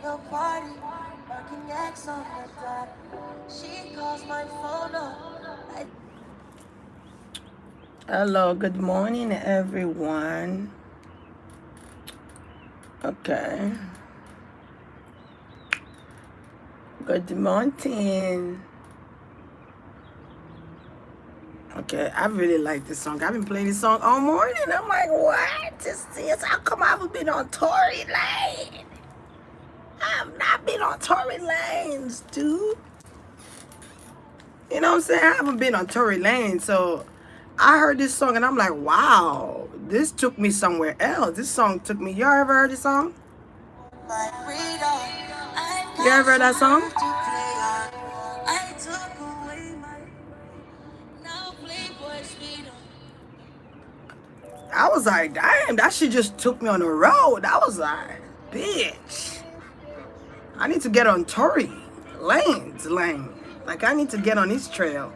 the party, barking X on the dot. She calls my phone up. Hello, good morning, everyone. Okay. Good morning. Okay, I really like this song. I've been playing this song all morning. I'm like, what is this? How come I haven't been on Tory Lane? I've not been on Tory Lanes, dude. You know what I'm saying? I haven't been on Tory Lane, so I heard this song and I'm like, wow, this took me somewhere else. This song took me. Y'all ever heard this song? You ever heard that song? I was like, damn, that shit just took me on the road. I was like, bitch, I need to get on Tory Lane's lane. Like, I need to get on his trail.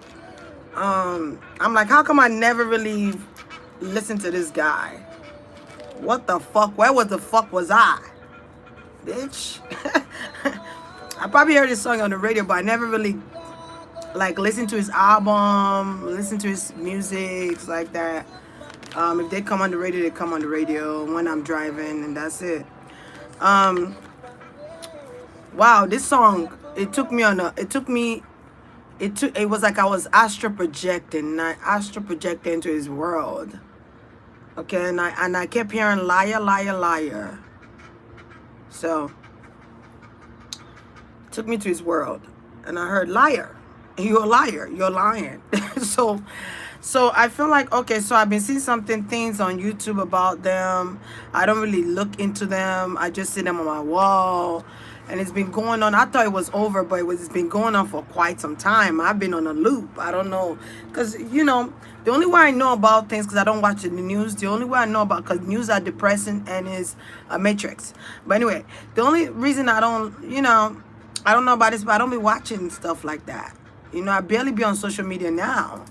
I'm like, how come I never really listened to this guy? What the fuck? Where was the fuck was I? Bitch. I probably heard this song on the radio, but I never really like listened to his album, listened to his music, like that. If they come on the radio, they come on the radio when I'm driving, and that's it. Wow, this song, it was like I was astral projecting, and I astral projected into his world. Okay, and I kept hearing liar, liar, liar. So it took me to his world, and I heard liar. You're a liar. You're lying. So I feel like, okay, so I've been seeing things on YouTube about them. I don't really look into them. I just see them on my wall. And it's been going on. I thought it was over, but it's been going on for quite some time. I've been on a loop. I don't know. Because, you know, the only way I know about things, because I don't watch the news, the only way I know about, because news are depressing and is a matrix. But anyway, the only reason I don't, you know, I don't know about this, but I don't be watching stuff like that. You know, I barely be on social media now.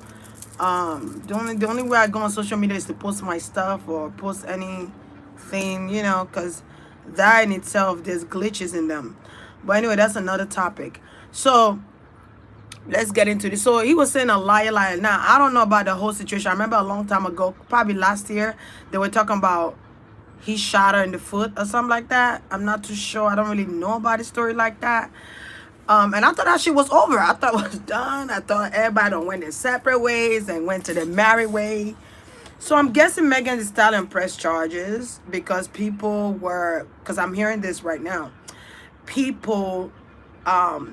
The only way I go on social media is to post my stuff or post anything, you know, because that in itself, there's glitches in them. But anyway, that's another topic. So let's get into this. So he was saying a liar, liar. Now, I don't know about the whole situation. I remember a long time ago, probably last year, they were talking about he shot her in the foot or something like that. I'm not too sure. I don't really know about the story like that. And I thought that shit was over. I thought it was done. I thought everybody done went their separate ways and went to their married way. So I'm guessing Meghan Stallion pressed charges because because I'm hearing this right now. People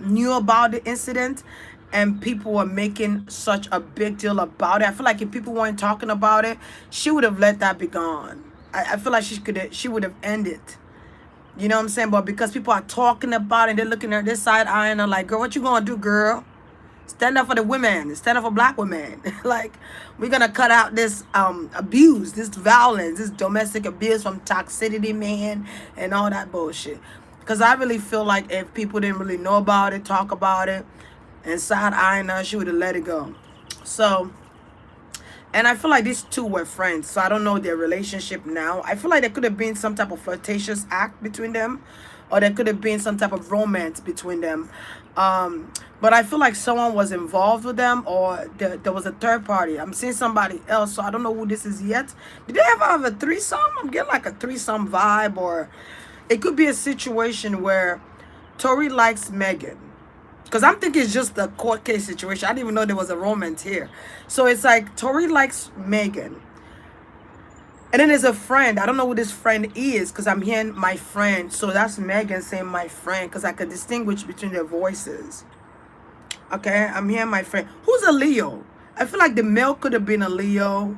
knew about the incident and people were making such a big deal about it. I feel like if people weren't talking about it, she would have let that be gone. I feel like she would have ended. You know what I'm saying? But because people are talking about it, they're looking at this side eye and they're like, girl, what you gonna do, girl? Stand up for the women. Stand up for black women. Like, we're gonna cut out this abuse, this violence, this domestic abuse from toxicity, man, and all that bullshit. Because I really feel like if people didn't really know about it, talk about it, and side eyeing her, she would have let it go. So, and I feel like these two were friends, so I don't know their relationship now. I feel like there could have been some type of flirtatious act between them, or there could have been some type of romance between them. But I feel like someone was involved with them, or there was a third party. I'm seeing somebody else, so I don't know who this is yet. Did they ever have a threesome? I'm getting like a threesome vibe, or it could be a situation where Tory likes Meghan. Because I'm thinking it's just a court case situation. I didn't even know there was a romance here. So it's like Tory likes Meghan. And then there's a friend. I don't know who this friend is because I'm hearing my friend. So that's Meghan saying my friend because I could distinguish between their voices. Okay, I'm hearing my friend. Who's a Leo? I feel like the male could have been a Leo.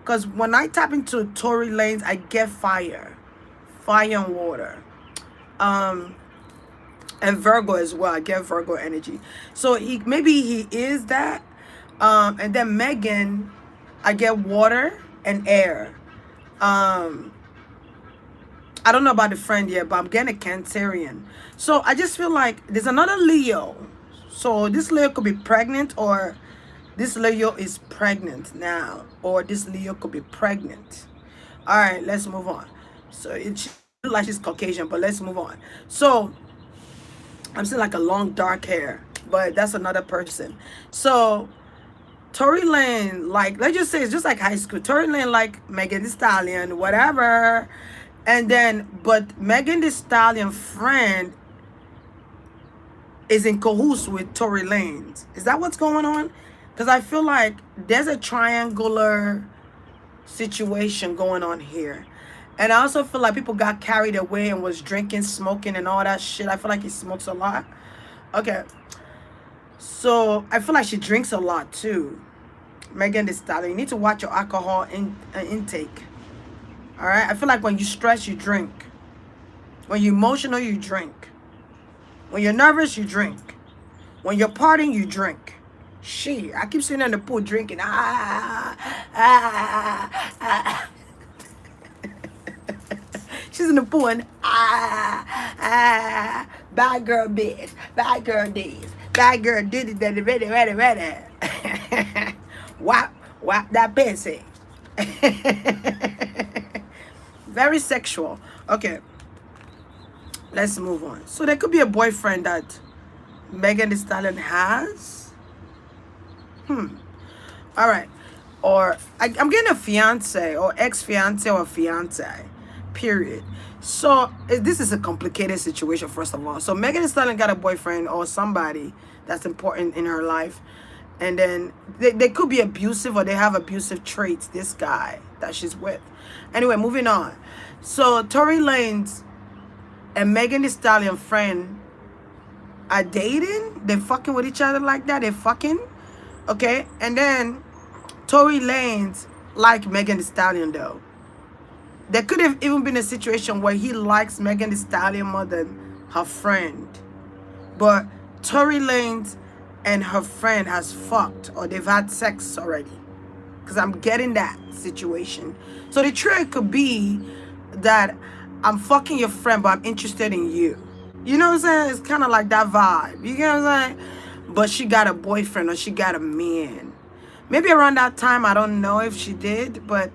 Because when I tap into Tory lanes, I get fire. Fire and water. And Virgo as well. I get Virgo energy. So maybe he is that. And then Meghan, I get water and air. I don't know about the friend yet, but I'm getting a Cancerian. So I just feel like there's another Leo. So this Leo could be pregnant, or this Leo is pregnant now, or this Leo could be pregnant. All right, let's move on. So look like she's Caucasian, but let's move on. So I'm seeing like a long dark hair, but that's another person. So Tory Lane, like, let's just say it's just like high school. Tory Lane, like Megan Thee Stallion, whatever. And then, but Megan Thee Stallion friend is in cahoots with Tory Lanez. Is that what's going on? Because I feel like there's a triangular situation going on here. And I also feel like people got carried away and was drinking, smoking, and all that shit. I feel like he smokes a lot. Okay. So I feel like she drinks a lot too. Megan Thee Stallion, you need to watch your alcohol intake. All right. I feel like when you stress, you drink. When you're emotional, you drink. When you're nervous, you drink. When you're partying, you drink. Shit, I keep sitting in the pool drinking. She's in the pool and bad girl bitch, bad girl this, bad girl did it, ready. Whap that pussy. Very sexual. Okay, let's move on. So there could be a boyfriend that Megan Thee Stallion has. All right. Or I'm getting a fiance or ex-fiance or fiance. Period. So this is a complicated situation, first of all. So Megan Thee Stallion got a boyfriend or somebody that's important in her life. And then they could be abusive or they have abusive traits, this guy that she's with. Anyway, moving on. So Tory Lanez and Megan Thee Stallion friend are dating. They're fucking with each other like that. They're fucking. Okay. And then Tory Lanez like Megan Thee Stallion though. There could have even been a situation where he likes Megan Thee Stallion more than her friend. But Tory Lanez and her friend has fucked or they've had sex already. Because I'm getting that situation. So the trick could be that I'm fucking your friend, but I'm interested in you. You know what I'm saying? It's kind of like that vibe. You get what I'm saying? But she got a boyfriend or she got a man. Maybe around that time, I don't know if she did, but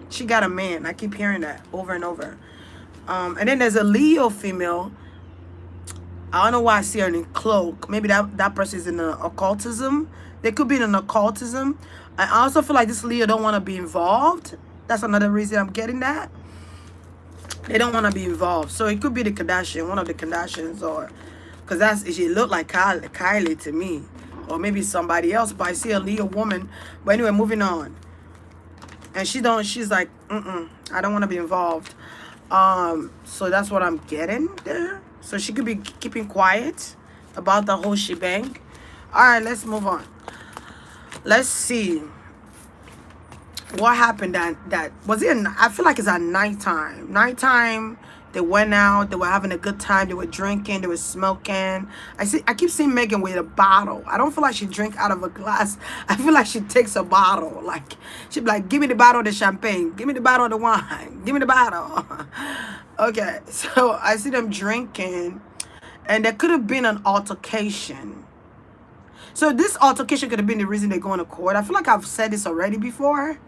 she got a man. I keep hearing that over and over. And then there's a Leo female. I don't know why I see her in cloak. Maybe that person is in an occultism. They could be in an occultism. I also feel like this Leo don't want to be involved. That's another reason I'm getting that. They don't want to be involved. So it could be the Kardashian, one of the Kardashians, or because she looked like Kylie to me. Or maybe somebody else, but I see a Leo woman. But anyway, moving on. And she's like, I don't want to be involved. So that's what I'm getting there. So she could be keeping quiet about the whole shebang. All right, let's move on. Let's see what happened that was it. I feel like it's at nighttime. They went out, they were having a good time, they were drinking, they were smoking. I keep seeing Megan with a bottle. I don't feel like she drink out of a glass. I feel like she takes a bottle. Like she'd be like, give me the bottle of the champagne, give me the bottle of the wine, give me the bottle. Okay, so I see them drinking, and there could have been an altercation. So this altercation could have been the reason they're going to court. I feel like I've said this already before.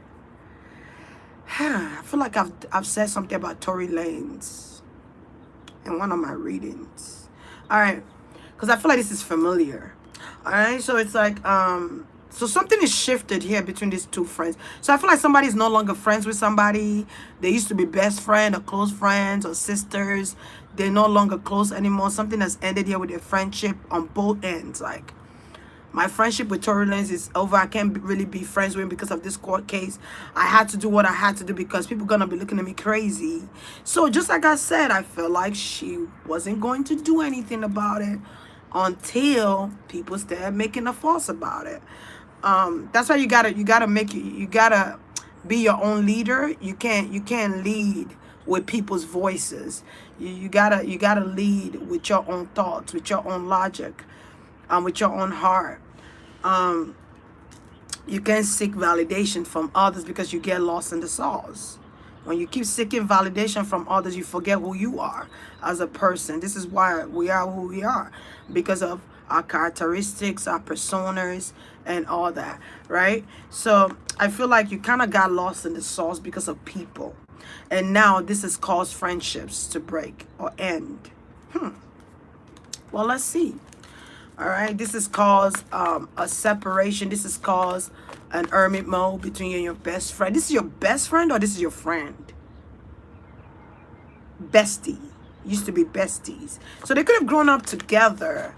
I feel like I've said something about Tory Lanez in one of my readings. All right, because I feel like this is familiar. All right, so it's like so something is shifted here between these two friends. So I feel like somebody's no longer friends with somebody. They used to be best friend or close friends or sisters. They're no longer close anymore. Something has ended here with their friendship on both ends. Like, my friendship with Tory Lanez is over. I can't really be friends with him because of this court case. I had to do what I had to do because people are going to be looking at me crazy. So just like I said, I felt like she wasn't going to do anything about it until people started making a fuss about it. That's why you gotta be your own leader. You can't lead with people's voices. You gotta lead with your own thoughts, with your own logic. With your own heart. You can't seek validation from others because you get lost in the sauce. When you keep seeking validation from others, you forget who you are as a person. This is why we are who we are, because of our characteristics, our personas, and all that, right? So I feel like you kind of got lost in the sauce because of people. And now this has caused friendships to break or end. Well, let's see. All right, this has caused a separation. This has caused an hermit mode between you and your best friend. This is your best friend or this is your friend? Bestie. Used to be besties. So they could have grown up together.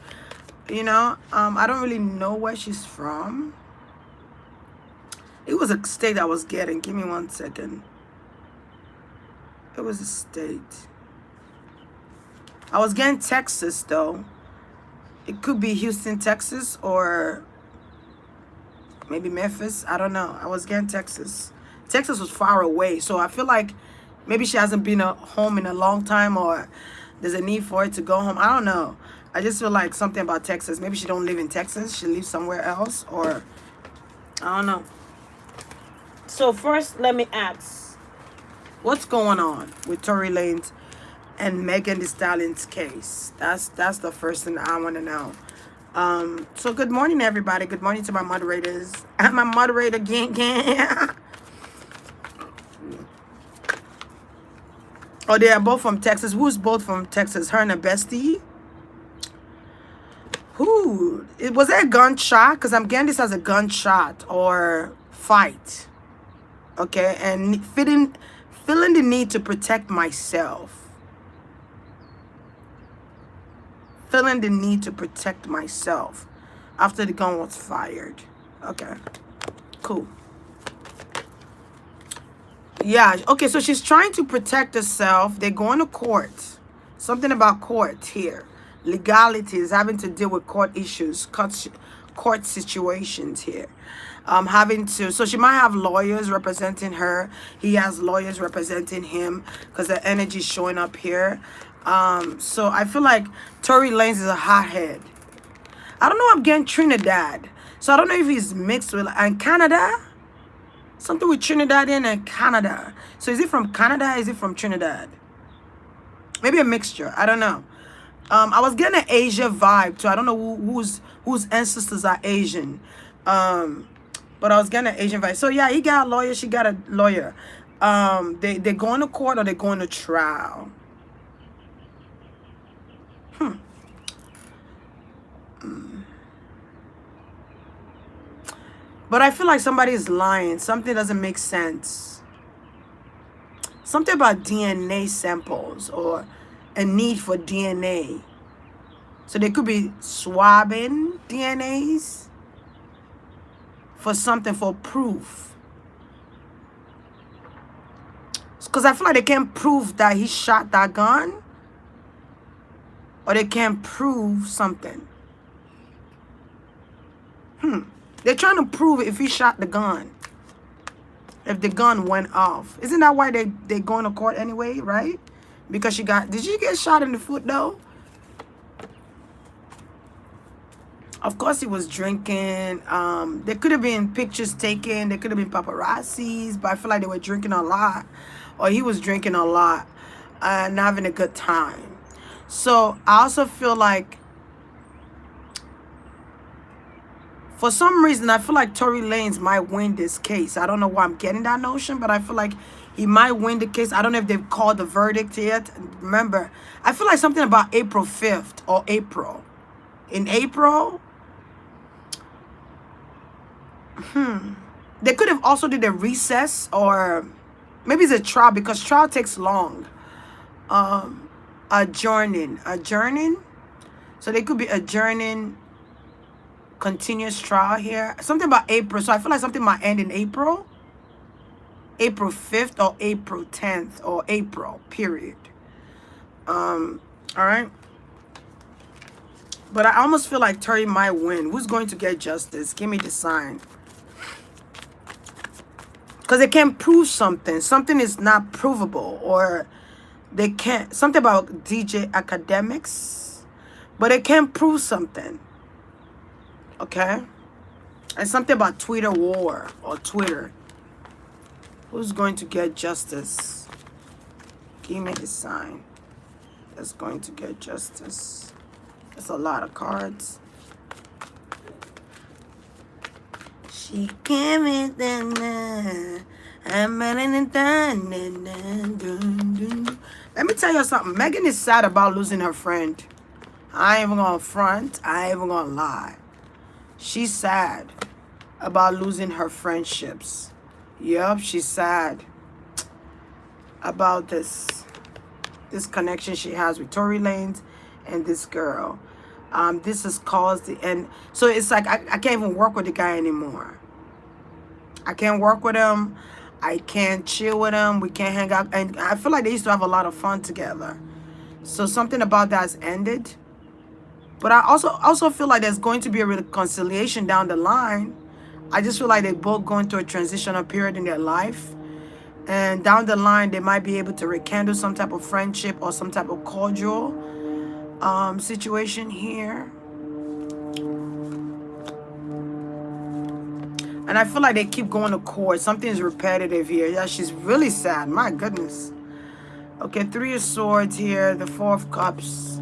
You know, I don't really know where she's from. It was a state I was getting. Give me 1 second. It was a state. I was getting Texas, though. It could be Houston, Texas, or maybe Memphis. I don't know. I was getting Texas. Texas was far away, so I feel like maybe she hasn't been home in a long time, or there's a need for it to go home. I don't know. I just feel like something about Texas. Maybe she don't live in Texas. She lives somewhere else, or I don't know. So first, let me ask, what's going on with Tory Lanez and Meghan Thee Stallion's case? That's the first thing I want to know. So good morning, everybody. Good morning to my moderators. I'm a moderator gang. Oh, they are both from Texas. Who's both from Texas? Her and a bestie? Who? Was there a gunshot? Because I'm getting this as a gunshot or fight. Okay, and feeling the need to protect myself. Feeling the need to protect myself after the gun was fired. Okay, cool. Yeah, okay, so she's trying to protect herself. They're going to court. Something about court here. Legalities, having to deal with court issues, court situations here. So she might have lawyers representing her. He has lawyers representing him because the energy is showing up here. So I feel like Tory Lanez is a hothead. I don't know, I'm getting Trinidad. So I don't know if he's mixed with, and Canada? Something with Trinidad and Canada. So is it from Canada? Is it from Trinidad? Maybe a mixture. I don't know. I was getting an Asia vibe too. I don't know whose ancestors are Asian. But I was getting an Asian vibe. So yeah, he got a lawyer. She got a lawyer. They going to court or they going to trial. But I feel like somebody is lying. Something doesn't make sense. Something about DNA samples or a need for DNA. So they could be swabbing DNAs for something, for proof. Because I feel like they can't prove that he shot that gun. Or they can't prove something. They're trying to prove if he shot the gun. If the gun went off. Isn't that why they going to court anyway, right? Because did she get shot in the foot though? Of course he was drinking. There could have been pictures taken. There could have been paparazzis. But I feel like they were drinking a lot. Or he was drinking a lot. And having a good time. So I also feel like, for some reason, I feel like Tory Lanez might win this case. I don't know why I'm getting that notion, but I feel like he might win the case. I don't know if they've called the verdict yet. Remember, I feel like something about April 5th or April. In April, they could have also did a recess, or maybe it's a trial because trial takes long. Adjourning. So they could be adjourning continuous trial here. Something about April. So I feel like something might end in April. April 5th or April 10th or April, period. All right. But I almost feel like Tory might win. Who's going to get justice? Give me the sign. Because they can't prove something. Something is not provable. Or they can't. Something about DJ academics. But they can't prove something. Okay? And something about Twitter war or Twitter. Who's going to get justice? Give me the sign that's going to get justice. That's a lot of cards. She came in there Let me tell you something. Megan is sad about losing her friend. I ain't even gonna front. I ain't even gonna lie. She's sad about losing her friendships. Yup, she's sad about this connection she has with Tory Lanez and this girl. This has caused the end. So it's like I can't even work with the guy anymore. I can't work with him. I can't chill with him. We can't hang out. And I feel like they used to have a lot of fun together. So something about that has ended. But I also feel like there's going to be a reconciliation down the line. I just feel like they're both going through a transitional period in their life. And down the line, they might be able to rekindle some type of friendship or some type of cordial situation here. And I feel like they keep going to court. Something is repetitive here. Yeah, she's really sad. My goodness. Okay, 3 of Swords here. The 4 of Cups.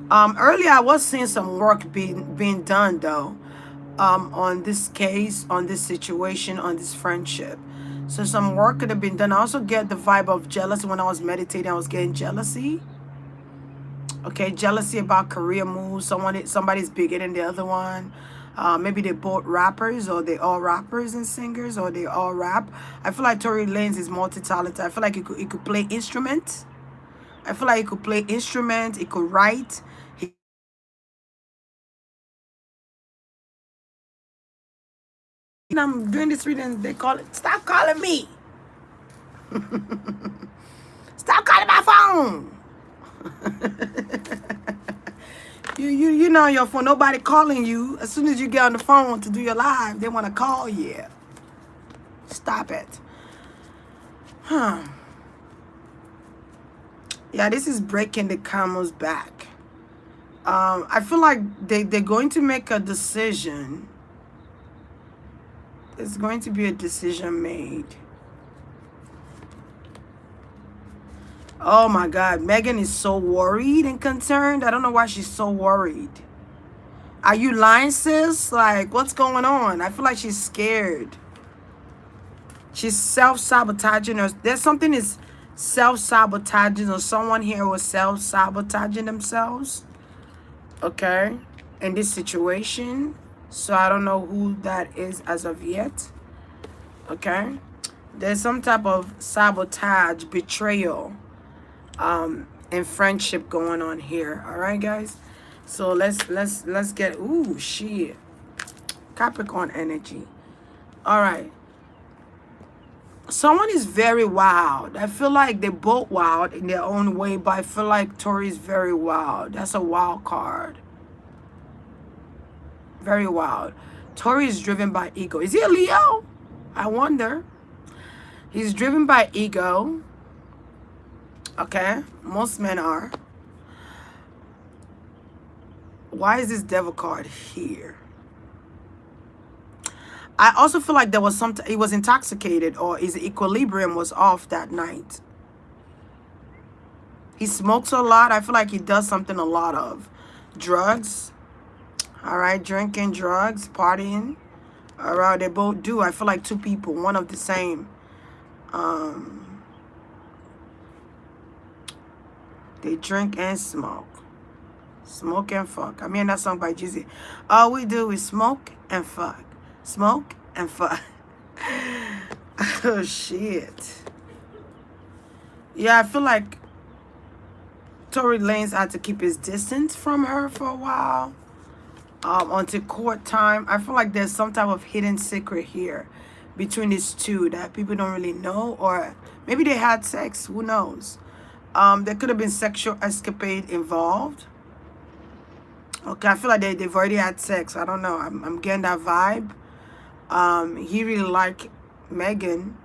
Earlier, I was seeing some work being done, though, on this case, on this situation, on this friendship. So some work could have been done. I also get the vibe of jealousy. When I was meditating, I was getting jealousy. Okay, jealousy about career moves. Somebody's bigger than the other one. Maybe they're both rappers, or they all rappers and singers, or they all rap. I feel like Tory Lanez is multi-talented. I feel like he could play instruments. I feel like he could play instruments. He could write. I'm doing this reading. They call it. Stop calling me. Stop calling my phone. You know your phone. Nobody calling you. As soon as you get on the phone to do your live, they want to call you. Stop it. Huh. Yeah, this is breaking the camel's back. I feel like they're going to make a decision. There's going to be a decision made. Oh my God, Meghan is so worried and concerned. I don't know why she's so worried. Are you lying, sis? Like, what's going on? I feel like she's scared. She's self-sabotaging her. There's something is self-sabotaging, or someone here was self-sabotaging themselves. Okay, in this situation. So I don't know who that is as of yet. Okay, there's some type of sabotage, betrayal, and friendship going on here. All right, guys. So let's get. Ooh, shit. Capricorn energy. All right. Someone is very wild. I feel like they're both wild in their own way, but I feel like Tory is very wild. That's a wild card. Very wild. Tory is driven by ego. Is he a Leo? I wonder. He's driven by ego. Okay. Most men are. Why is this devil card here? I also feel like there was he was intoxicated, or his equilibrium was off that night. He smokes a lot. I feel like he does something a lot of. Drugs. All right, drinking, drugs, partying. All right, they both do. I feel like two people, one of the same. They drink and smoke. Smoke and fuck. I mean that song by Jeezy. All we do is smoke and fuck. Smoke and fuck. Oh, shit. Yeah, I feel like Tory Lanez had to keep his distance from her for a while. Until court time. I feel like there's some type of hidden secret here between these two that people don't really know, or maybe they had sex. Who knows? There could have been sexual escapade involved. Okay, I feel like they've already had sex. I don't know. I'm getting that vibe. He really liked Meghan,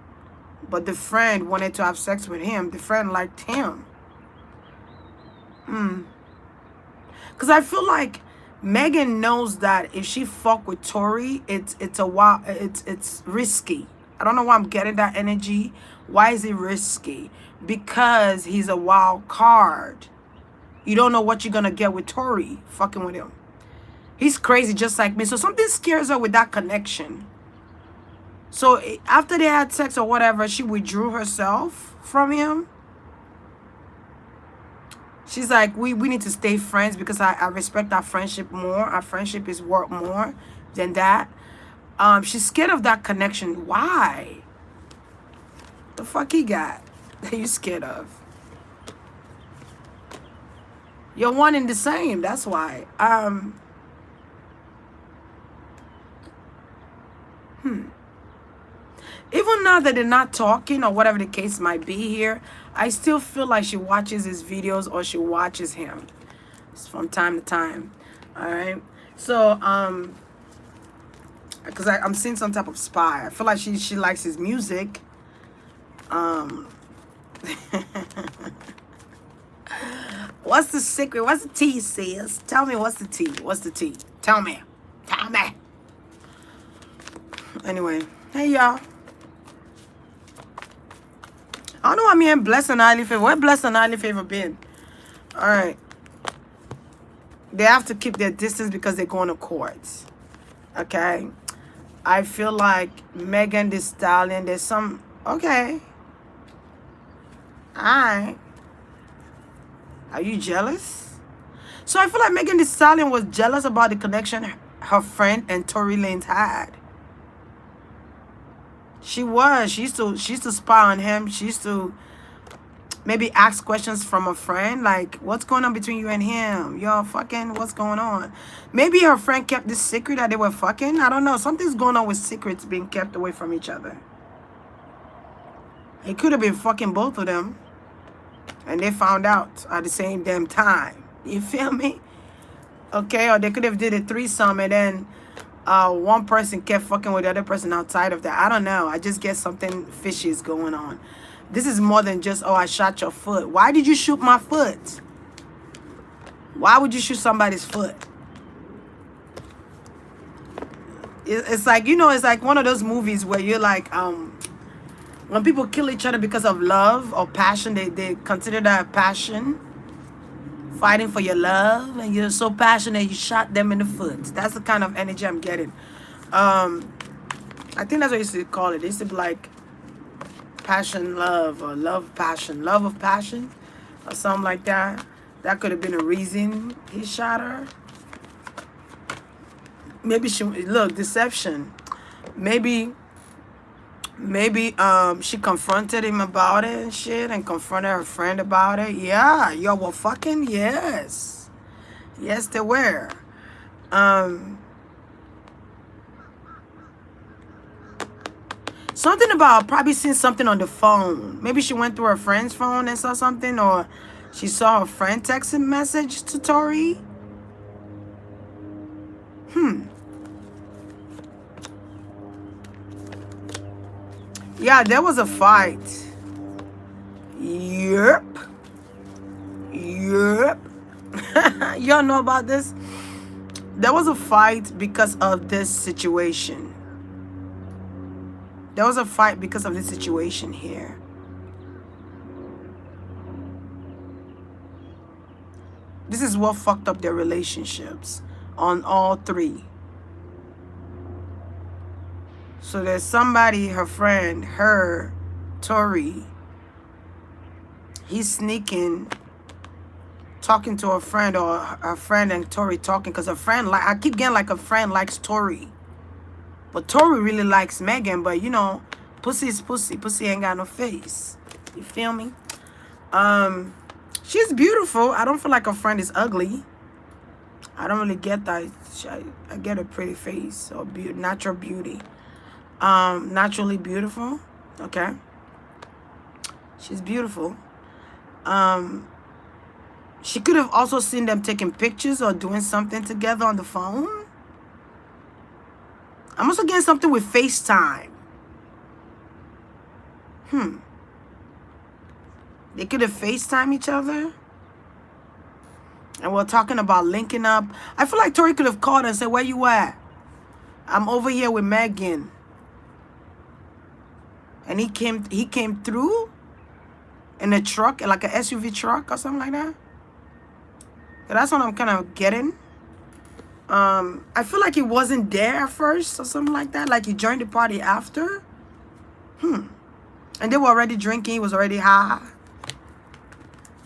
but the friend wanted to have sex with him. The friend liked him. Because I feel like Meghan knows that if she fuck with Tory, it's risky. I don't know why I'm getting that energy. Why is it risky? Because he's a wild card. You don't know what you're gonna get with Tory fucking with him. He's crazy just like me. So something scares her with that connection. So after they had sex or whatever, she withdrew herself from him. She's like, we need to stay friends because I respect our friendship more. Our friendship is worth more than that. She's scared of that connection. Why? The fuck he got that you scared of? You're one and the same. That's why. Even now that they're not talking or whatever the case might be here, I still feel like she watches his videos or she watches him from time to time. All right. So, because I'm seeing some type of spy. I feel like she likes his music. What's the secret? What's the tea, sis? Tell me what's the tea. What's the tea? Tell me. Tell me. Anyway, hey y'all. I don't know why me and Blessed and Highly Favor. Where Blessed and Highly Favor been? Alright. They have to keep their distance because they're going to court. Okay. I feel like Meghan Thee Stallion, there's some... Okay. Alright. Are you jealous? So I feel like Meghan Thee Stallion was jealous about the connection her friend and Tory Lanez had. She was. She used to spy on him. She used to maybe ask questions from a friend, like, what's going on between you and him? Yo, fucking, what's going on? Maybe her friend kept this secret that they were fucking. I don't know. Something's going on with secrets being kept away from each other. It could have been fucking both of them. And they found out at the same damn time. You feel me? Okay, or they could have did a threesome and then one person kept fucking with the other person outside of that. I don't know. I just get something fishy is going on. This is more than just, oh, I shot your foot. Why did you shoot my foot? Why would you shoot somebody's foot? It's like, you know, it's like one of those movies where you're like, when people kill each other because of love or passion, they consider that passion. Fighting for your love, and you're so passionate you shot them in the foot. That's the kind of energy I'm getting. I think that's what I used to call it. They used to be like passion, love, or love, passion, love of passion, or something like that. That could have been a reason he shot her. Maybe look, deception. Maybe she confronted him about it and shit, and confronted her friend about it. Yeah, yo, well, fucking yes. Yes, they were. Something about probably seeing something on the phone. Maybe she went through her friend's phone and saw something, or she saw her friend text a message to Tory. Yeah, there was a fight. Yep. Y'all know about this? There was a fight because of this situation. There was a fight because of this situation here. This is what fucked up their relationships on all three. So there's somebody, her friend, Tory, he's sneaking, talking to a friend, or her friend and Tory talking, because her friend, I keep getting like a friend likes Tory. But Tory really likes Meghan, but you know, pussy is pussy. Pussy ain't got no face. You feel me? She's beautiful. I don't feel like her friend is ugly. I don't really get that. I get a pretty face or natural beauty. Naturally beautiful. Okay. She's beautiful. She could have also seen them taking pictures or doing something together on the phone. I'm also getting something with FaceTime. They could have FaceTime each other. And we're talking about linking up. I feel like Tory could have called and said, where you at? I'm over here with Meghan. And he came through in a truck, like an SUV truck or something like that. So that's what I'm kind of getting. I feel like he wasn't there at first or something like that. Like he joined the party after. And they were already drinking. He was already high.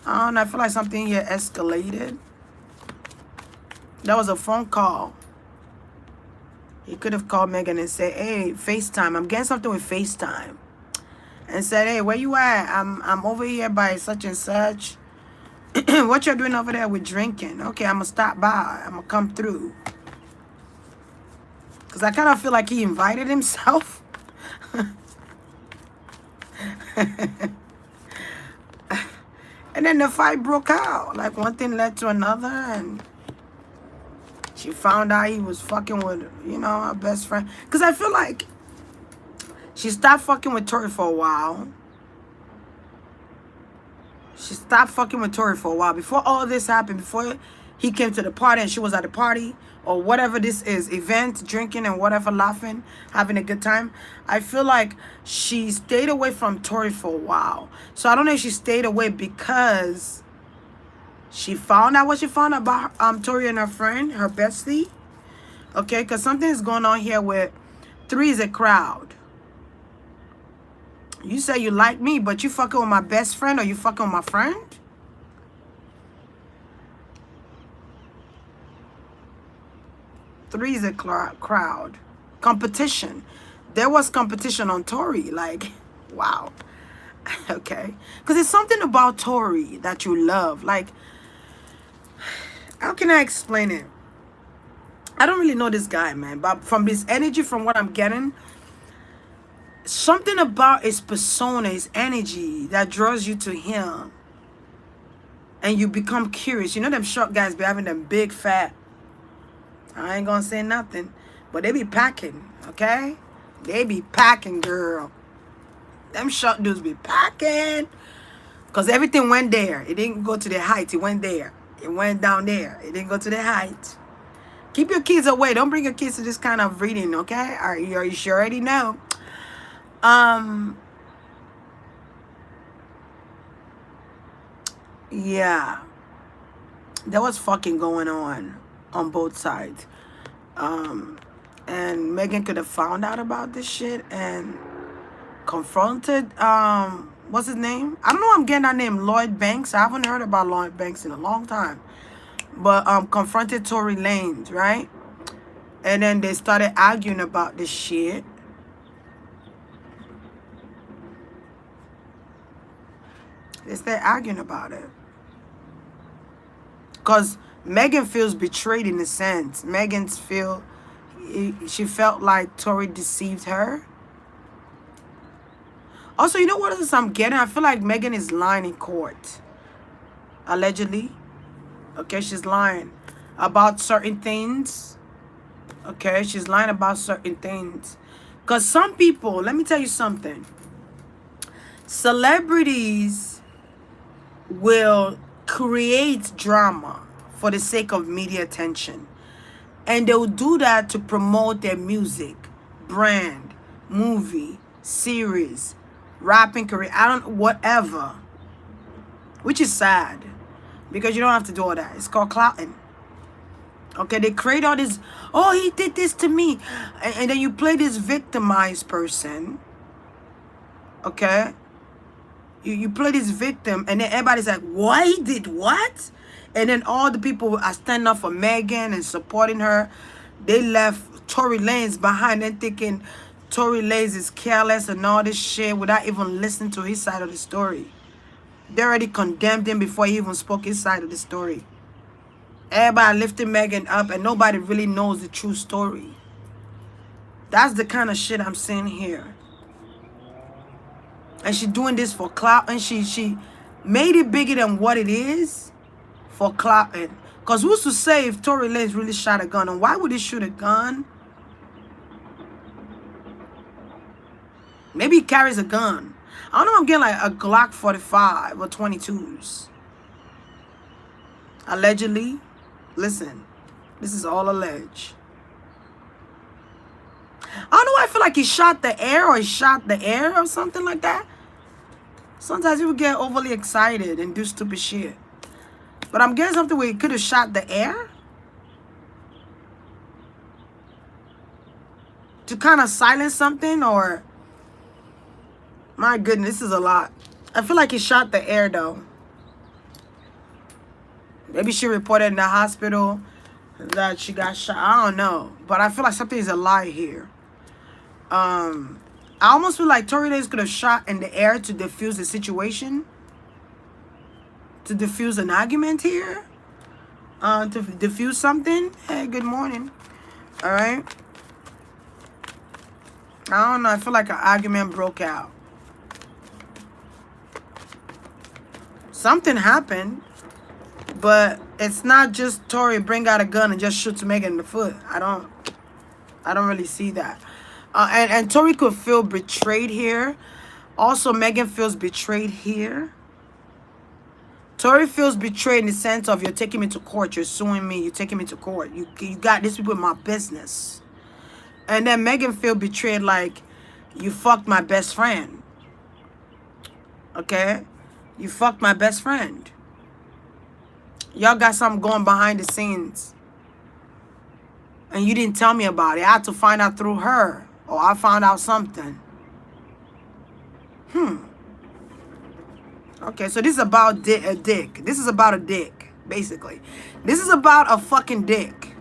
I don't know. I feel like something here escalated. That was a phone call. He could have called Meghan and said, hey, FaceTime. I'm getting something with FaceTime. And said, hey, where you at? I'm over here by such and such. What you're doing over there with drinking? Okay, I'm going to stop by. I'm going to come through. Because I kind of feel like he invited himself. And then the fight broke out. Like one thing led to another. And she found out he was fucking with, you know, her best friend. Because I feel like she stopped fucking with Tory for a while. She stopped fucking with Tory for a while. Before all this happened, before he came to the party and she was at the party, or whatever this is, event, drinking and whatever, laughing, having a good time, I feel like she stayed away from Tory for a while. So I don't know if she stayed away because she found out what she found out about Tory and her friend, her bestie. Okay, because something is going on here with 3 is a crowd. You say you like me, but you fucking with my best friend, or you fucking with my friend? Three is a crowd. Competition. There was competition on Tory. Like, wow. Okay. Because it's something about Tory that you love. Like, how can I explain it? I don't really know this guy, man. But from this energy, from what I'm getting, something about his persona, his energy that draws you to him. And you become curious. You know them short guys be having them big fat. I ain't gonna say nothing. But they be packing, okay? They be packing, girl. Them short dudes be packing. Because everything went there. It didn't go to the height. It went there. It went down there. It didn't go to the height. Keep your kids away. Don't bring your kids to this kind of reading, okay? You sure already know. Yeah. There was fucking going on both sides. And Meghan could have found out about this shit and confronted, what's his name? I don't know, I'm getting that name, Lloyd Banks. I haven't heard about Lloyd Banks in a long time. But confronted Tory Lanez, right? And then they started arguing about this shit. They started arguing about it. Because Meghan feels betrayed in a sense. She felt like Tory deceived her. Also, you know what else I'm getting? I feel like Meghan is lying in court. Allegedly. Okay, she's lying about certain things. Okay, she's lying about certain things. Because some people, let me tell you something. Celebrities will create drama for the sake of media attention. And they'll do that to promote their music, brand, movie, series, rapping career, whatever. Which is sad. Because you don't have to do all that. It's called clouting. Okay, they create all this, oh, he did this to me. And then you play this victimized person. Okay? You play this victim, and then everybody's like, what? He did what? And then all the people are standing up for Meghan and supporting her. They left Tory Lanez behind and thinking Tory Lanez is careless and all this shit without even listening to his side of the story. They already condemned him before he even spoke his side of the story. Everybody lifted Meghan up and nobody really knows the true story. That's the kind of shit I'm seeing here. And she doing this for clout, and she made it bigger than what it is for clout. Because who's to say if Tory Lanez really shot a gun? And why would he shoot a gun? Maybe he carries a gun. I don't know, I'm getting like a Glock 45 or 22s. Allegedly. Listen, this is all alleged. I don't know why I feel like he shot the air or he shot the air or something like that. Sometimes people get overly excited and do stupid shit. But I'm getting something where he could have shot the air. to kind of silence something, or my goodness, this is a lot. I feel like he shot the air though. Maybe she reported in the hospital that she got shot. I don't know, but I feel like something is a lie here. I almost feel like Tory Lanez could have shot in the air to diffuse the situation, to diffuse an argument here, to diffuse something. Hey, good morning. All right. I don't know. I feel like an argument broke out. Something happened, but it's not just Tory bring out a gun and just shoots Meghan in the foot. I don't really see that. And Tory could feel betrayed here. Also, Meghan feels betrayed here. Tory feels betrayed in the sense of, you're taking me to court, you're suing me, you're taking me to court. You got these people in my business. And then Meghan feel betrayed, like, you fucked my best friend. Okay? You fucked my best friend. Y'all got something going behind the scenes. And you didn't tell me about it. I had to find out through her. Or I found out something. Okay, so this is about a dick. This is about a dick, basically. This is about a fucking dick.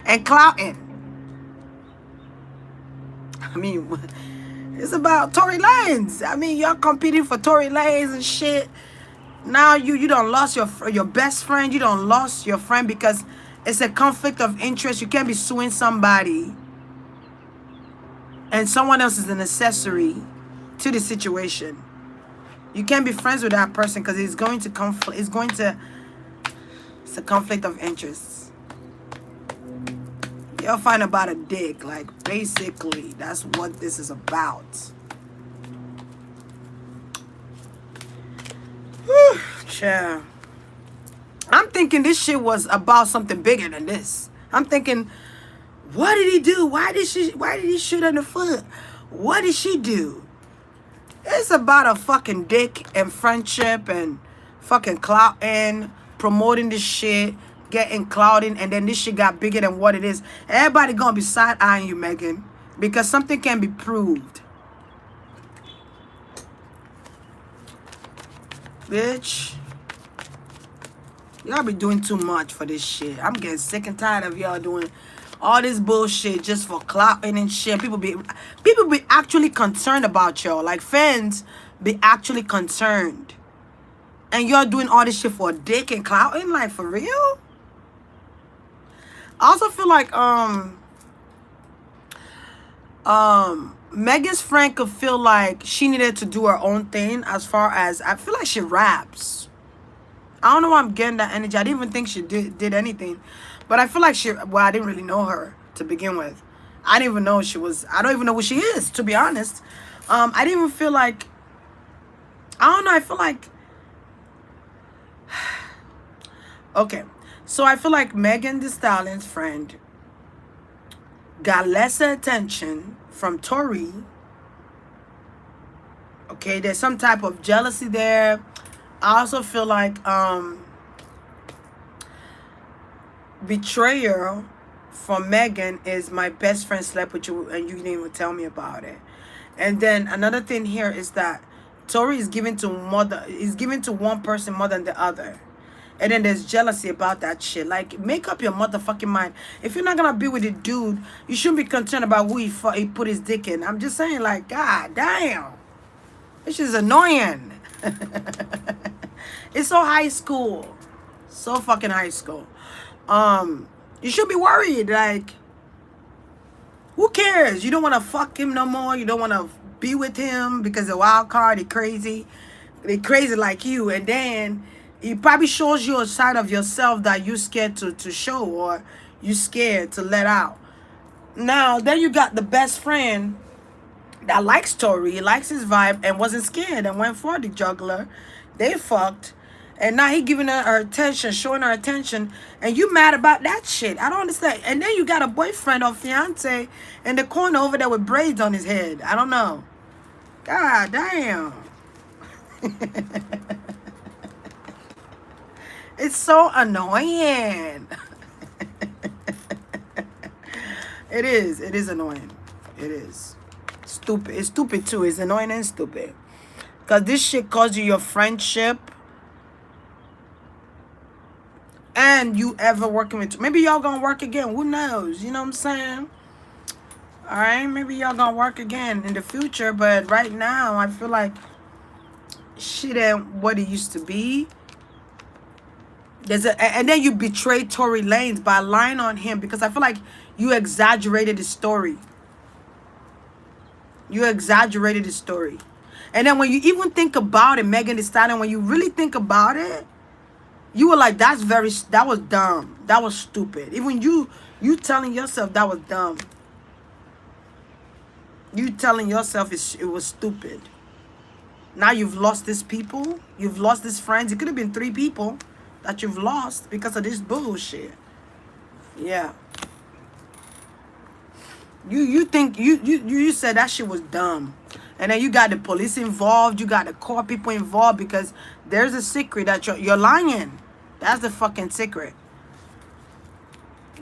And clouting. I mean, it's about Tory Lanez. I mean, y'all competing for Tory Lanez and shit. Now you don't lost your best friend. You don't lost your friend because it's a conflict of interest. You can't be suing somebody and someone else is an accessory to the situation. You can't be friends with that person because it's going to conflict. It's a conflict of interest. You'll find about a dick. Like, basically, that's what this is about. Whew, child. I'm thinking this shit was about something bigger than this. I'm thinking, what did he do? Why did he shoot her in the foot? What did she do? It's about a fucking dick and friendship and fucking clout and promoting this shit, getting clouding, and then this shit got bigger than what it is. Everybody gonna be side-eyeing you, Meghan, because something can be proved. Bitch. Y'all be doing too much for this shit. I'm getting sick and tired of y'all doing all this bullshit just for clouting and shit. People be actually concerned about y'all. Like, fans be actually concerned. And y'all doing all this shit for a dick and clouting? Like, for real? I also feel like Meghan's friend could feel like she needed to do her own thing, as far as, I feel like she raps. I don't know why I'm getting that energy. I didn't even think she did anything. But I feel like well, I didn't really know her to begin with. I didn't even know she was, I don't even know who she is, to be honest. I didn't even feel like, I don't know, I feel like, okay. So I feel like Meghan Thee Stallion's friend got lesser attention from Tory. Okay, there's some type of jealousy there. I also feel like betrayal from Meghan is, my best friend slept with you and you didn't even tell me about it. And then another thing here is that Tory is given to one person more than the other. And then there's jealousy about that shit. Like, make up your motherfucking mind. If you're not gonna be with a dude, you shouldn't be concerned about who he put his dick in. I'm just saying, like, god damn, this is annoying. It's so high school, so fucking high school. You should be worried. Like, who cares? You don't want to fuck him no more. You don't want to be with him because the wild card, they crazy like you. And then he probably shows you a side of yourself that you scared to show, or you scared to let out. Now, then you got the best friend that likes Tory, likes his vibe, and wasn't scared and went for the juggler. They fucked. And now he giving her attention, showing her attention, and you mad about that shit. I don't understand. And then you got a boyfriend or fiance in the corner over there with braids on his head. I don't know. God damn. It's so annoying. It is. It is annoying. It is. Stupid. It's stupid too. It's annoying and stupid. Because this shit costs you your friendship. And you ever working with... Maybe y'all gonna work again. Who knows? You know what I'm saying? Alright? Maybe y'all gonna work again in the future. But right now, I feel like shit ain't what it used to be. And then you betray Tory Lanez by lying on him. Because I feel like you exaggerated the story. You exaggerated the story. And then when you even think about it, Meghan Stallion, when you really think about it, you were like, that was dumb. That was stupid. Even you telling yourself that was dumb. You telling yourself it was stupid. Now you've lost these people. You've lost these friends. It could have been 3 people that you've lost because of this bullshit. Yeah. You think you said that shit was dumb. And then you got the police involved. You got the court people involved because there's a secret that you're lying. That's the fucking secret.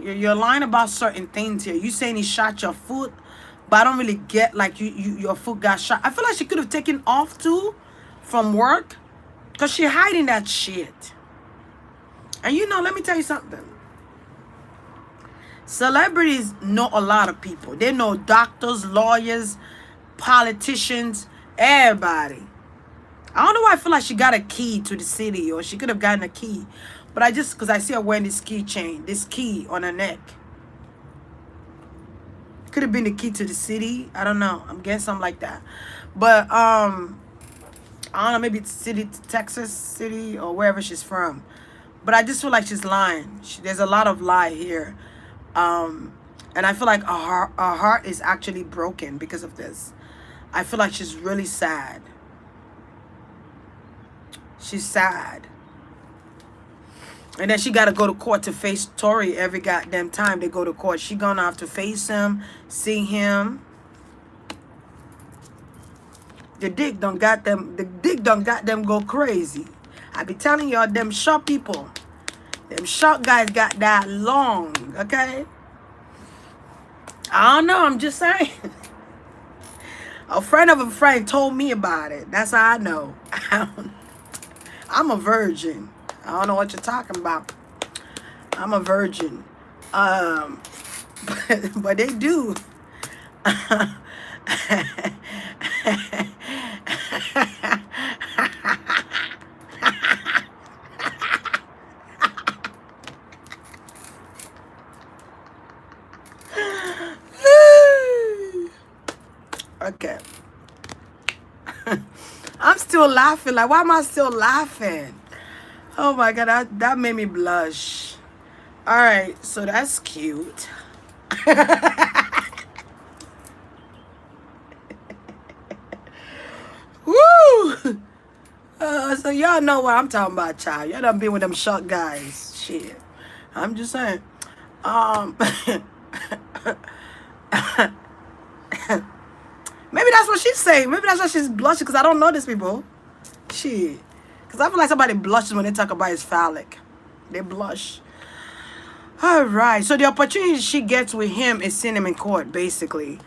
You're lying about certain things here. You saying he shot your foot, but I don't really get like your foot got shot. I feel like she could have taken off too from work because she hiding that shit. And you know, let me tell you something. Celebrities know a lot of people. They know doctors, lawyers, politicians, everybody. I don't know why I feel like she got a key to the city, or she could have gotten a key. But because I see her wearing this keychain, this key on her neck. Could have been the key to the city. I don't know. I'm guessing something like that. But I don't know, maybe it's city, Texas City, or wherever she's from. But I just feel like she's lying. There's a lot of lie here. And I feel like her heart is actually broken because of this. I feel like she's really sad. She's sad. And then she got to go to court to face Tory every goddamn time they go to court. She gonna have to face him, see him. The dick done got them go crazy. I be telling y'all, them short people, them short guys got that long, okay? I don't know, I'm just saying. A friend of a friend told me about it. That's how I know. I'm a virgin. I don't know what you're talking about. I'm a virgin. But they do. Okay. I'm still laughing. Like, why am I still laughing? Oh my God, that made me blush. All right, so that's cute. Woo! So y'all know what I'm talking about, child. Y'all done been with them short guys. Shit. I'm just saying. Maybe that's what she's saying. Maybe that's why she's blushing, because I don't know these people. Shit. Because I feel like somebody blushes when they talk about his phallic. They blush. All right. So the opportunity she gets with him is seeing him in court, basically.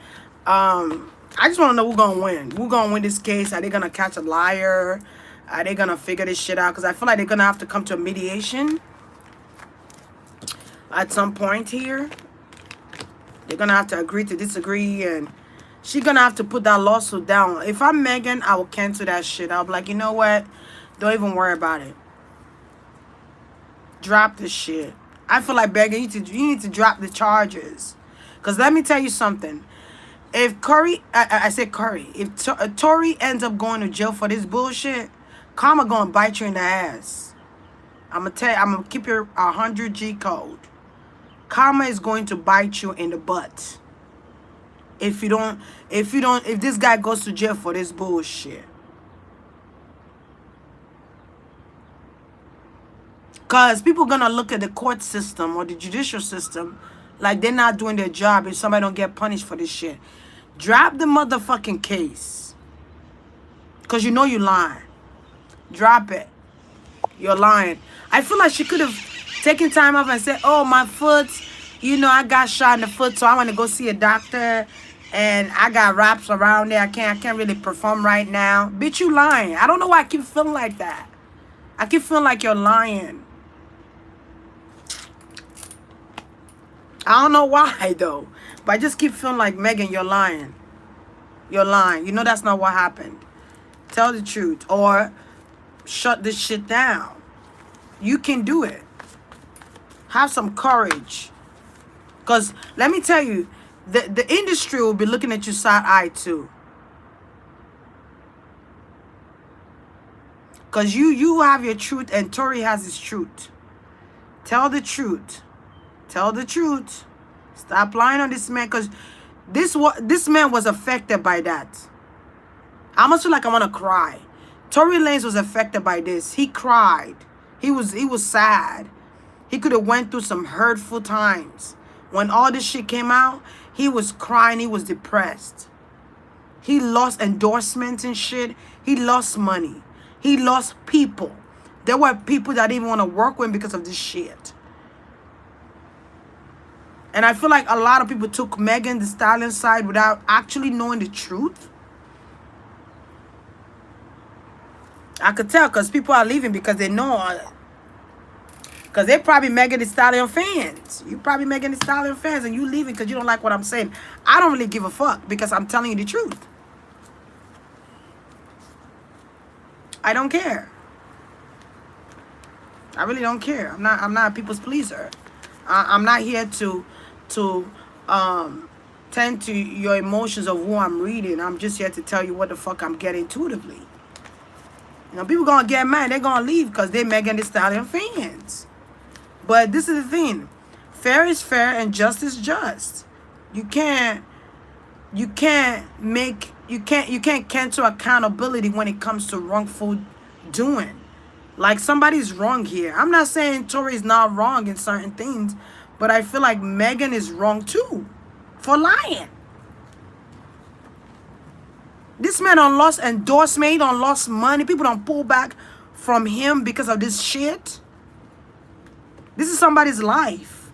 I just want to know who's going to win. Who's going to win this case? Are they going to catch a liar? Are they going to figure this shit out? Because I feel like they're going to have to come to a mediation at some point here. They're going to have to agree to disagree, and she's going to have to put that lawsuit down. If I'm Meghan, I will cancel that shit. I'll be like, you know what? Don't even worry about it. Drop this shit. I feel like Meghan, you need to drop the charges. Because let me tell you something. If Tory ends up going to jail for this bullshit, karma gonna bite you in the ass. I'm gonna keep your 100 G code. Karma is going to bite you in the butt. If this guy goes to jail for this bullshit. Because people gonna look at the court system or the judicial system like they're not doing their job if somebody don't get punished for this shit. Drop the motherfucking case. Because you know you're lying. Drop it. You're lying. I feel like she could have taken time off and said, oh, my foot, you know, I got shot in the foot, so I want to go see a doctor, and I got wraps around there. I can't really perform right now. Bitch, you lying. I don't know why I keep feeling like that. I keep feeling like you're lying. I don't know why though, but I just keep feeling like, Meghan, you're lying. You're lying. You know that's not what happened. Tell the truth or shut this shit down. You can do it. Have some courage. Because let me tell you, the industry will be looking at you side-eye too. Because you have your truth and Tory has his truth. Tell the truth. Tell the truth. Stop lying on this man, because this man was affected by that. I almost feel like I want to cry. Tory Lanez was affected by this. He cried. He was sad. He could have went through some hurtful times. When all this shit came out, he was crying. He was depressed. He lost endorsements and shit. He lost money. He lost people. There were people that didn't want to work with him because of this shit. And I feel like a lot of people took Meghan Thee Stallion's side without actually knowing the truth. I could tell because people are leaving because they know. Because they're probably Meghan Thee Stallion fans. You probably Meghan Thee Stallion fans and you leaving because you don't like what I'm saying. I don't really give a fuck because I'm telling you the truth. I don't care. I really don't care. I'm not a people's pleaser. I'm not here to tend to your emotions of who I'm reading. I'm just here to tell you what the fuck I'm getting intuitively. You know, people gonna get mad. They're gonna leave because they're Meghan Thee Stallion fans. But this is the thing. Fair is fair and just is just. You can't cancel accountability when it comes to wrongful doing. Like, somebody's wrong here. I'm not saying Tory's not wrong in certain things, but I feel like Meghan is wrong too for lying. This man done lost endorsement, he done lost money. People don't pull back from him because of this shit. This is somebody's life.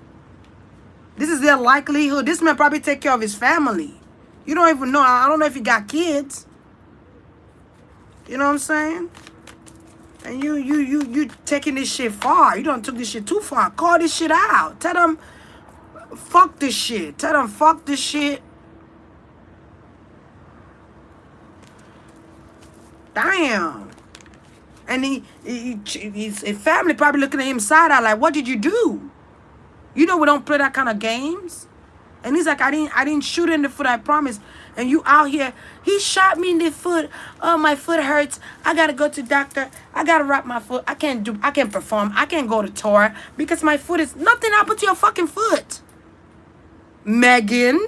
This is their likelihood. This man probably take care of his family. You don't even know. I don't know if he got kids. You know what I'm saying? And you taking this shit far. You done took this shit too far. Call this shit out. Tell them, fuck this shit. Tell them, fuck this shit. Damn. And his family probably looking at him side eye like, what did you do? You know we don't play that kind of games. And he's like, I didn't shoot in the foot, I promise. And you out here, he shot me in the foot. Oh, my foot hurts. I gotta go to doctor. I gotta wrap my foot. I can't perform. I can't go to tour because my foot is nothing happened to your fucking foot. Meghan.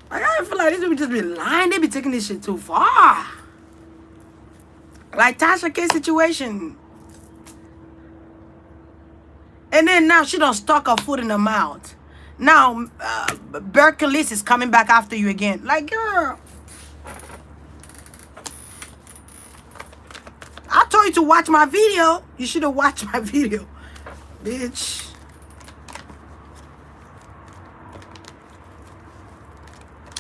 Like, I feel like these people just be lying. They be taking this shit too far. Like Tasha K situation. And then now she don't stuck her foot in her mouth. Now, Berkeley is coming back after you again. Like, girl. I told you to watch my video. You should have watched my video. Bitch.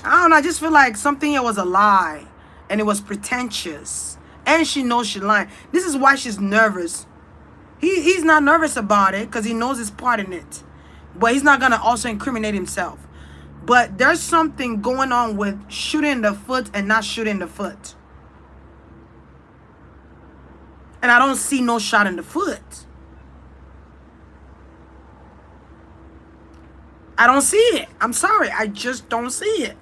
I don't know. I just feel like something here was a lie. And it was pretentious. And she knows she's lying. This is why she's nervous. He's not nervous about it because he knows his part in it. But he's not going to also incriminate himself. But there's something going on with shooting the foot and not shooting the foot. And I don't see no shot in the foot. I don't see it. I'm sorry. I just don't see it.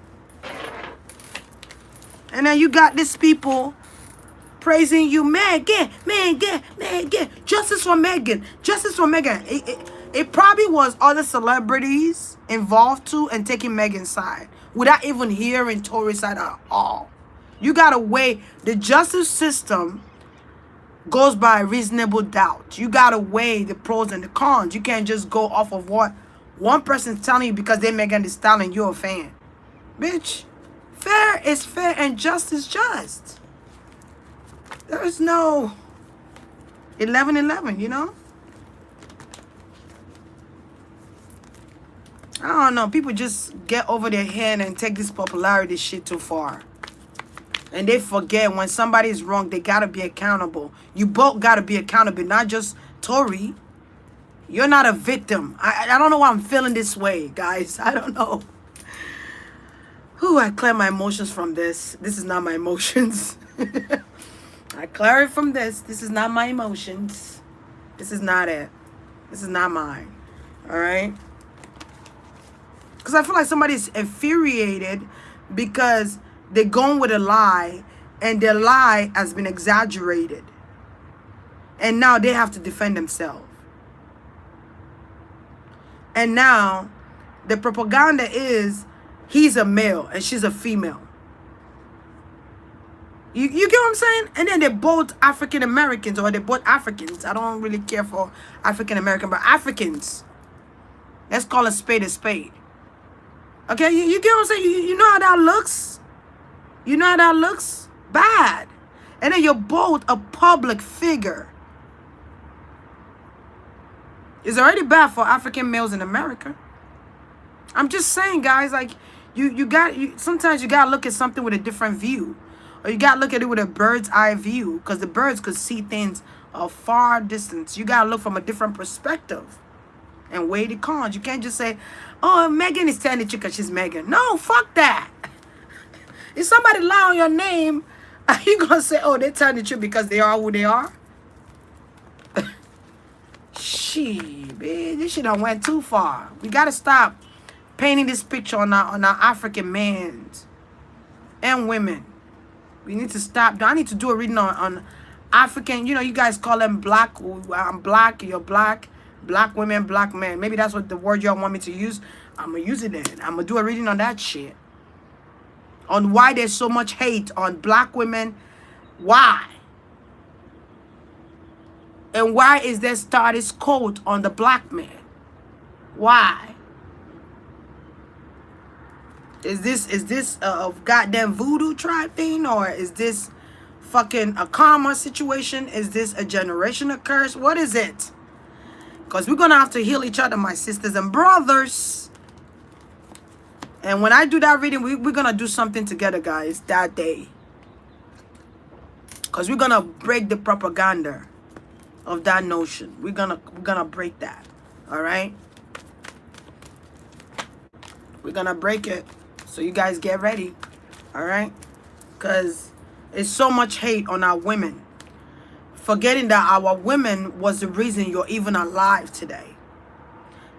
And then you got these people praising you, Meghan, Meghan, Meghan. Justice for Meghan. Justice for Meghan. It probably was other celebrities involved too and taking Meghan's side without even hearing Tory's side at all. You gotta weigh. The justice system goes by reasonable doubt. You gotta weigh the pros and the cons. You can't just go off of what one person's telling you because they're Meghan Thee Stallion, you're a fan. Bitch, fair is fair and just is just. There is no 11:11, you know? I don't know. People just get over their head and take this popularity shit too far. And they forget when somebody's wrong, they gotta be accountable. You both gotta be accountable, not just Tory. You're not a victim. I don't know why I'm feeling this way, guys. I don't know. Whew, I clear my emotions from this. This is not my emotions. I clear it from this. This is not my emotions. This is not it. This is not mine. All right? Because I feel like somebody's infuriated because they're going with a lie and their lie has been exaggerated. And now they have to defend themselves. And now the propaganda is he's a male and she's a female. You get what I'm saying? And then they're both African Americans, or they're both Africans. I don't really care for African American, but Africans. Let's call a spade a spade. Okay, you get what I'm saying? You know how that looks? You know how that looks? Bad. And then you're both a public figure. It's already bad for African males in America. I'm just saying, guys, like, sometimes you gotta look at something with a different view. Or you gotta look at it with a bird's eye view. Because the birds could see things a far distance. You gotta look from a different perspective. And weigh the cons. You can't just say, oh, Meghan is telling the truth because she's Meghan. No, fuck that. If somebody lie on your name, are you gonna say, oh, they're telling the truth because they are who they are? Shit, man, this shit done went too far. We gotta stop painting this picture on our African men and women. We need to stop. I need to do a reading on African. You know, you guys call them black. I'm black. You're black. Black women, black men. Maybe that's what the word y'all want me to use. I'm gonna use it then. I'm gonna do a reading on that shit. On why there's so much hate on black women. Why? And why is there status quote on the black man? Why? Is this a goddamn voodoo tribe thing, or is this fucking a karma situation? Is this a generational curse? What is it? Because we're gonna have to heal each other, my sisters and brothers. And when I do that reading, we're gonna do something together, guys, that day. Because we're gonna break the propaganda of that notion. We're gonna break that. All right? We're gonna break it. So you guys get ready. All right? Because it's so much hate on our women. Forgetting that our women was the reason you're even alive today.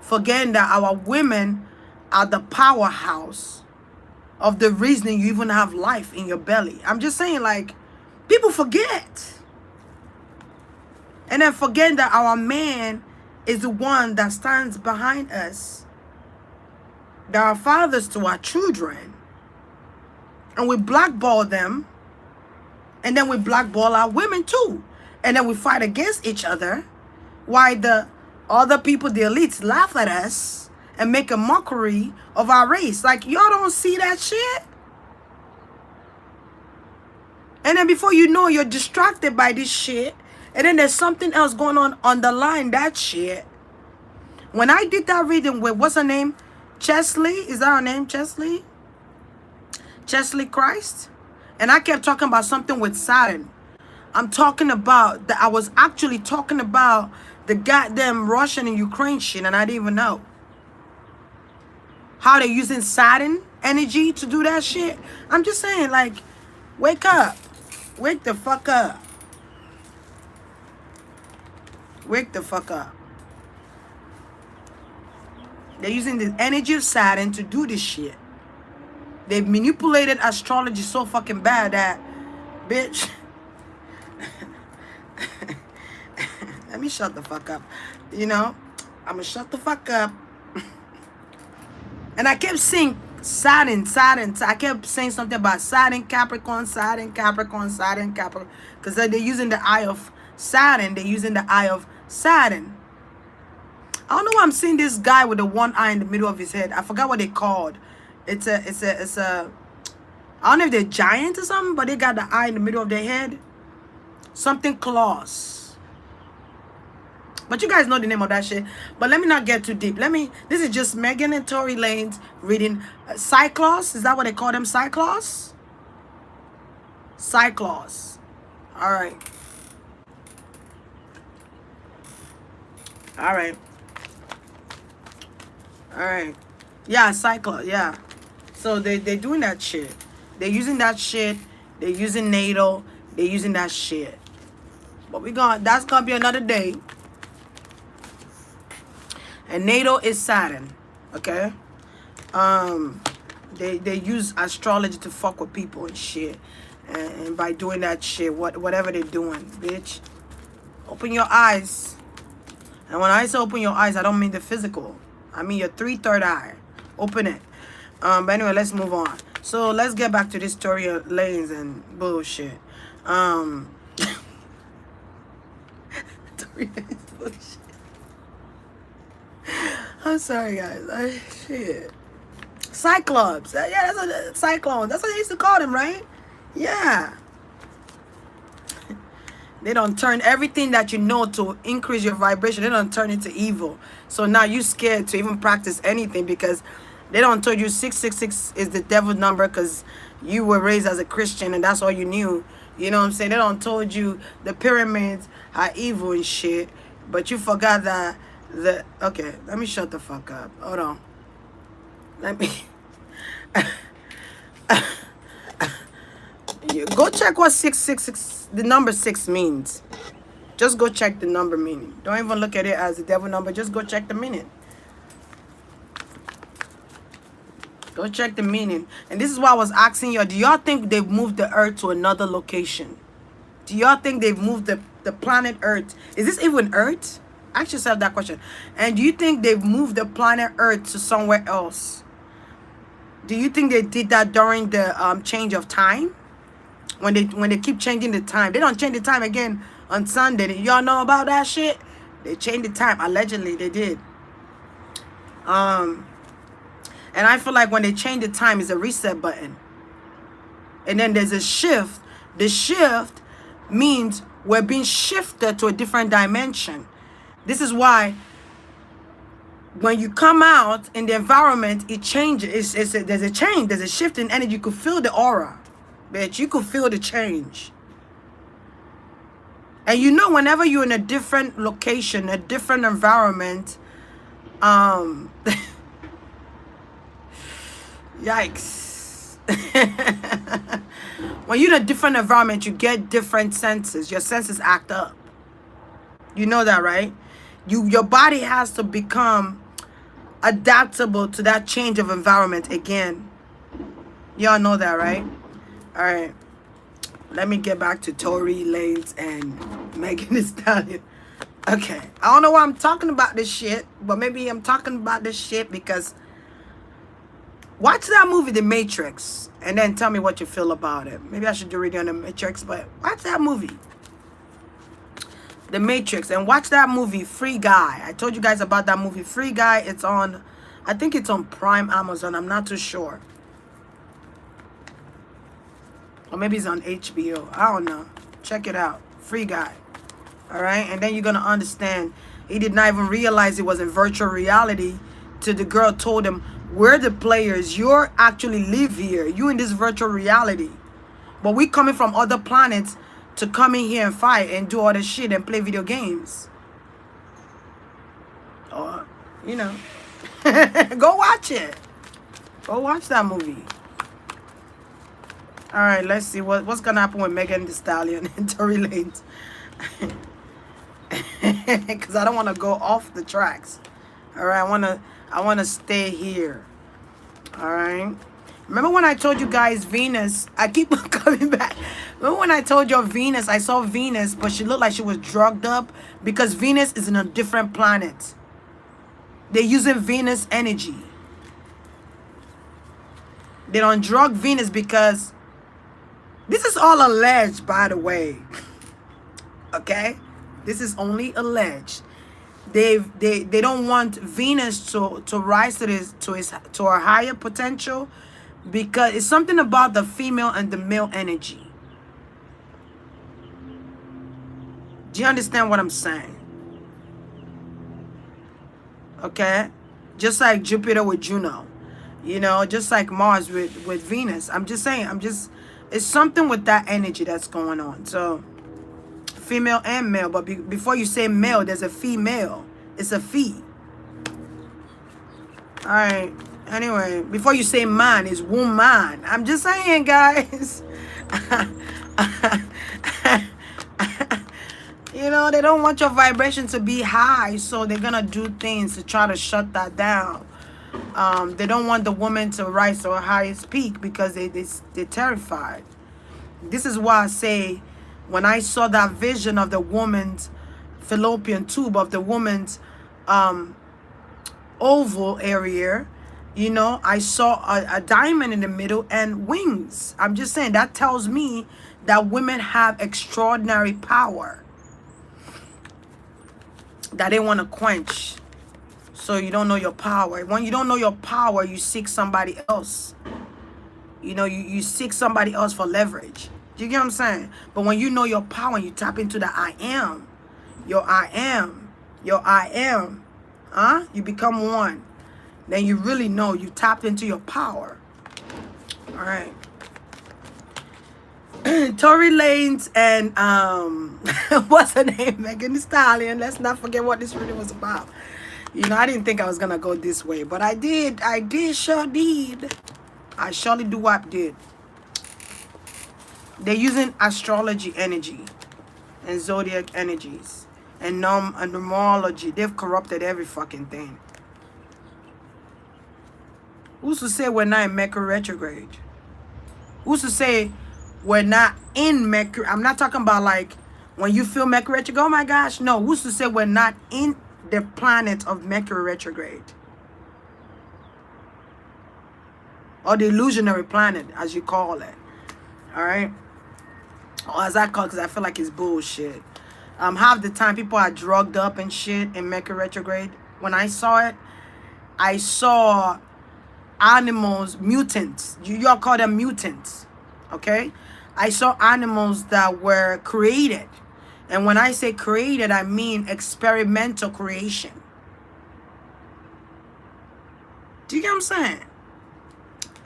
Forgetting that our women are the powerhouse of the reason you even have life in your belly. I'm just saying, like, people forget. And then forgetting that our man is the one that stands behind us. That are fathers to our children. And we blackball them. And then we blackball our women too. And then we fight against each other. While the other people, the elites, laugh at us and make a mockery of our race. Like, y'all don't see that shit? And then before you know, you're distracted by this shit. And then there's something else going on underlying that shit. When I did that reading with, what's her name? Chesley? Is that her name? Chesley? Chesley Christ? And I kept talking about something with Saturn. I'm talking about, I was actually talking about the goddamn Russian and Ukraine shit, and I didn't even know. How they're using Saturn energy to do that shit. I'm just saying, like, wake up. Wake the fuck up. Wake the fuck up. They're using the energy of Saturn to do this shit. They've manipulated astrology so fucking bad that, bitch. Let me shut the fuck up. You know, I'm gonna shut the fuck up. And I kept saying Saturn. I kept saying something about Saturn, Capricorn, Saturn, Capricorn, Saturn, Capricorn. Because they're using the eye of Saturn. They're using the eye of Saturn. I don't know why I'm seeing this guy with the one eye in the middle of his head. I forgot what they called. It's a I don't know if they're giant or something, but they got the eye in the middle of their head. Something claws. But you guys know the name of that shit. But let me not get too deep. This is just Meghan and Tory Lanez reading Cyclops. Is that what they call them? Cyclops? Cyclops. All right. All right. All right. Yeah, Cyclops. Yeah. So they doing that shit. They're using that shit. They're using NATO. They're using that shit. But that's gonna be another day. And NATO is Saturn. Okay? They use astrology to fuck with people and shit. And by doing that shit, whatever they're doing, bitch. Open your eyes. And when I say open your eyes, I don't mean the physical. I mean your third eye. Open it. But anyway, let's move on. So let's get back to this Tory Lanez and bullshit. Tory Lanez bullshit. I'm sorry, guys. Shit. Cyclops. Yeah, that's a cyclone. That's what they used to call them, right? Yeah. They don't turn everything that you know to increase your vibration. They don't turn into evil. So now you scared to even practice anything because they don't told you 666 is the devil's number because you were raised as a Christian and that's all you knew. You know what I'm saying? They don't told you the pyramids are evil and shit. But you forgot that okay, let me shut the fuck up. Hold on. Let me go check what 666 the number 6 means. Just go check the number meaning. Don't even look at it as the devil number. Just go check the meaning. Go check the meaning. And this is why I was asking y'all, do y'all think they've moved the earth to another location? Do y'all think they've moved the planet Earth? Is this even Earth? Ask yourself that question. And do you think they've moved the planet Earth to somewhere else? Do you think they did that during the change of time? When they keep changing the time. They don't change the time again on Sunday. Y'all know about that shit? They changed the time. Allegedly, they did. And I feel like when they change the time, it's a reset button. And then there's a shift. The shift means we're being shifted to a different dimension. This is why when you come out in the environment, it changes. There's a change. There's a shift in energy. You could feel the aura. Bitch, you could feel the change. And you know, whenever you're in a different location, a different environment, yikes. When you're in a different environment, you get different senses. Your senses act up. You know that, right? Your body has to become adaptable to that change of environment again. Y'all know that, right? All right. Let me get back to Tory Lanez and Meghan Stallion. Okay. I don't know why I'm talking about this shit, but maybe I'm talking about this shit because watch that movie, The Matrix, and then tell me what you feel about it. Maybe I should do a review on The Matrix, but watch that movie. The Matrix, and watch that movie Free Guy. I told you guys about that movie Free Guy. It's on, I think it's on Prime Amazon. I'm not too sure. Or maybe it's on HBO. I don't know. Check it out. Free Guy. All right? And then you're going to understand he did not even realize it was in virtual reality till the girl told him, we're the players. You actually live here. You in this virtual reality. But we coming from other planets to come in here and fight and do all this shit and play video games. Or, you know. Go watch it. Go watch that movie. All right, let's see what's gonna happen with Meghan Thee Stallion and Tory Lanez. Because I don't want to go off the tracks. All right, I wanna stay here. All right. Remember when I told you guys Venus? I keep coming back. Remember when I told you Venus? I saw Venus, but she looked like she was drugged up because Venus is in a different planet. They're using Venus energy. They don't drug Venus because this is all alleged, by the way. Okay? This is only alleged. They don't want Venus to rise to her higher potential because it's something about the female and the male energy. Do you understand what I'm saying? Okay? Just like Jupiter with Juno. You know, just like Mars with Venus. I'm just saying, it's something with that energy that's going on. So, female and male. But before you say male, there's a female. It's a fee. All right. Anyway, before you say man, it's woman. I'm just saying, guys. You know, they don't want your vibration to be high, so they're gonna do things to try to shut that down. They don't want the woman to rise to her highest peak because they're terrified. This is why I say, when I saw that vision of the woman's fallopian tube, of the woman's oval area, you know, I saw a diamond in the middle and wings. I'm just saying, that tells me that women have extraordinary power that they want to quench. So you don't know your power. When you don't know your power, you seek somebody else. You know, you seek somebody else for leverage. Do you get what I'm saying? But when you know your power and you tap into the I am, your I am, your I am, you become one. Then you really know you tapped into your power. All right. Tory Lanez and what's her name? Meghan Stallion. Let's not forget what this really was about. You know, I didn't think I was gonna go this way, but I did. Sure did. I surely do what did. They're using astrology energy and zodiac energies and numerology. They've corrupted every fucking thing. Who's to say we're not in Mercury retrograde? Who's to say we're not in Mercury? I'm not talking about like when you feel Mercury retrograde. Oh my gosh, no. Who's to say we're not in the planet of Mercury retrograde? Or the illusionary planet, as you call it. All right? Or as I call it, because I feel like it's bullshit. Half the time people are drugged up and shit in Mercury retrograde. When I saw it, I saw animals, mutants. Y'all call them mutants. Okay? I saw animals that were created. And when I say created, I mean experimental creation. Do you get what I'm saying?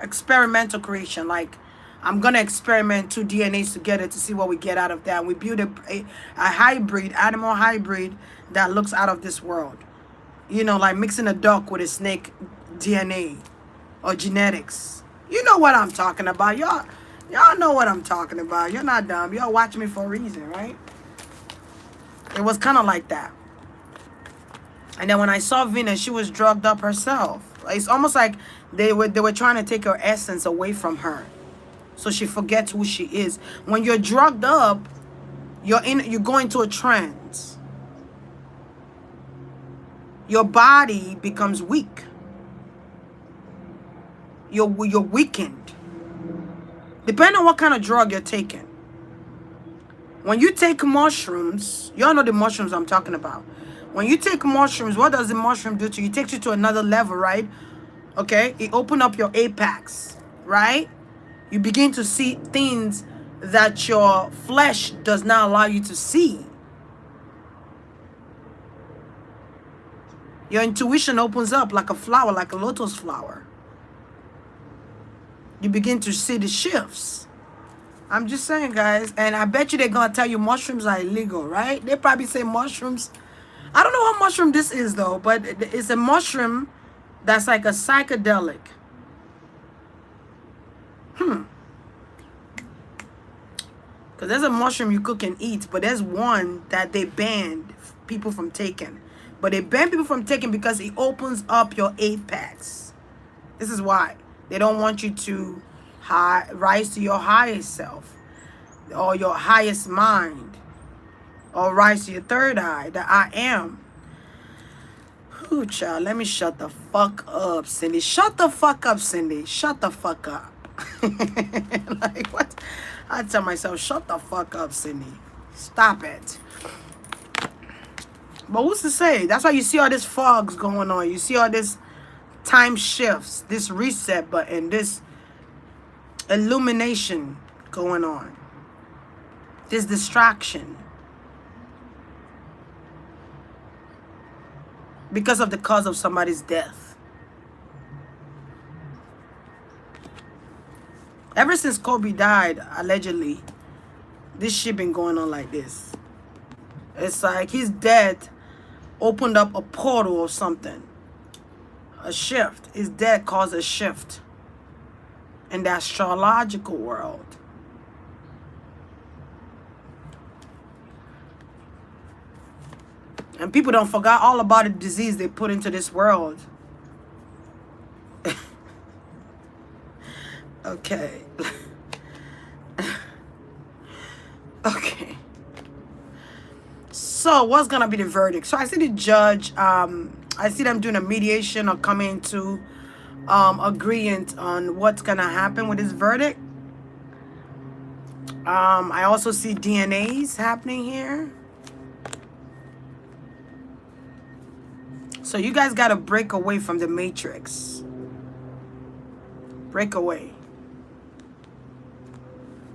Experimental creation. Like, I'm going to experiment 2 DNAs together to see what we get out of that. We build a hybrid, animal hybrid that looks out of this world. You know, like mixing a duck with a snake DNA or genetics. You know what I'm talking about. Y'all know what I'm talking about. You're not dumb. Y'all watch me for a reason, right? It was kind of like that. And then when I saw Venus, she was drugged up herself. It's almost like they were trying to take her essence away from her, so she forgets who she is. When you're drugged up, you go into a trance. Your body becomes weak. You're weakened. Depending on what kind of drug you're taking. When you take mushrooms, y'all know the mushrooms I'm talking about. When you take mushrooms, what does the mushroom do to you? It takes you to another level, right? Okay? It opens up your apex, right? You begin to see things that your flesh does not allow you to see. Your intuition opens up like a flower, like a lotus flower. You begin to see the shifts. I'm just saying, guys. And I bet you they're going to tell you mushrooms are illegal, right? They probably say mushrooms. I don't know what mushroom this is, though. But it's a mushroom that's like a psychedelic. Because there's a mushroom you cook and eat. But there's one that they banned people from taking. But they ban people from taking because it opens up your apex. This is why. They don't want you to rise to your highest self or your highest mind or rise to your third eye, the I am. Ooh, child, let me shut the fuck up, Cindy. Shut the fuck up, Cindy. Shut the fuck up. Like, what? I tell myself, shut the fuck up, Cindy. Stop it. But who's to say? That's why you see all this fogs going on. You see all this time shifts, this reset button, this illumination going on, this distraction. because of the cause of somebody's death. Ever since Kobe died, allegedly, this shit been going on like this. It's like his death opened up a portal or something. A shift. His death caused a shift in the astrological world. And people don't forget all about the disease they put into this world. Okay. Okay. So what's gonna be the verdict? So I see the judge, I see them doing a mediation or coming to agreement on what's gonna happen with this verdict. I also see DNAs happening here. So you guys gotta break away from the matrix. Break away.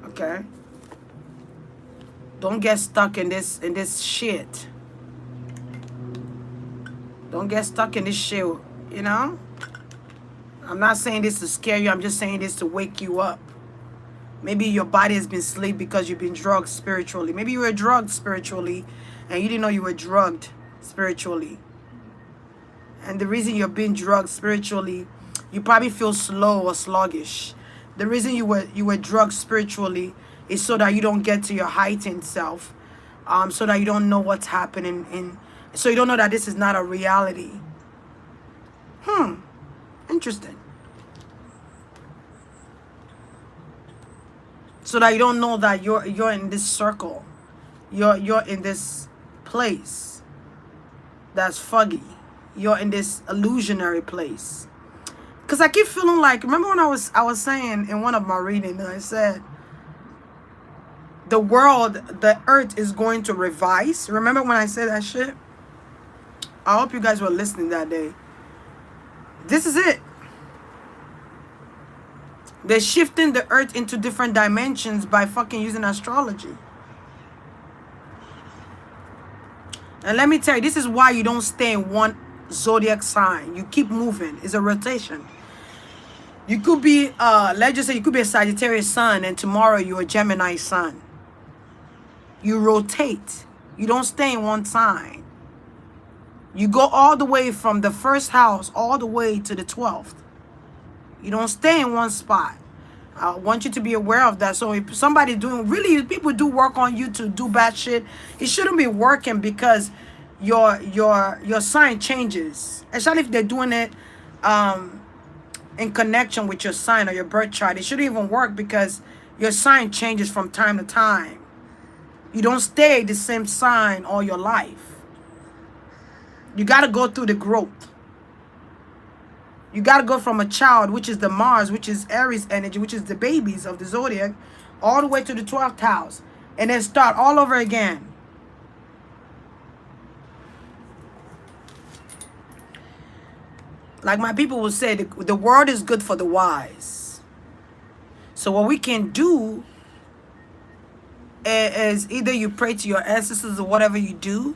Okay? Don't get stuck in this shit. Don't get stuck in this shit, you know? I'm not saying this to scare you. I'm just saying this to wake you up. Maybe your body has been asleep because you've been drugged spiritually. Maybe you were drugged spiritually and you didn't know you were drugged spiritually. And the reason you're being drugged spiritually, you probably feel slow or sluggish. The reason you were drugged spiritually is so that you don't get to your heightened self, so that you don't know what's happening, so you don't know that this is not a reality. Interesting. So that you don't know that you're in this circle, you're in this place that's foggy. You're in this illusionary place. Because I keep feeling like, remember when I was saying in one of my readings, I said, the earth is going to revise. Remember when I said that shit? I hope you guys were listening that day. This is it. They're shifting the earth into different dimensions by fucking using astrology. And let me tell you, this is why you don't stay in one zodiac sign. You keep moving. It's a rotation. You could be, let's just say you could be a Sagittarius sun and tomorrow you're a Gemini sun. You rotate. You don't stay in one sign. You go all the way from the first house all the way to the 12th. You don't stay in one spot. I want you to be aware of that. So if somebody's doing, really, people do work on you to do bad shit, it shouldn't be working because your sign changes. Especially if they're doing it in connection with your sign or your birth chart. It shouldn't even work because your sign changes from time to time. You don't stay the same sign all your life. You got to go through the growth. You got to go from a child, which is the Mars, which is Aries energy, which is the babies of the zodiac, all the way to the 12th house. And then start all over again. Like my people will say, the word is good for the wise. So what we can do is either you pray to your ancestors or whatever you do,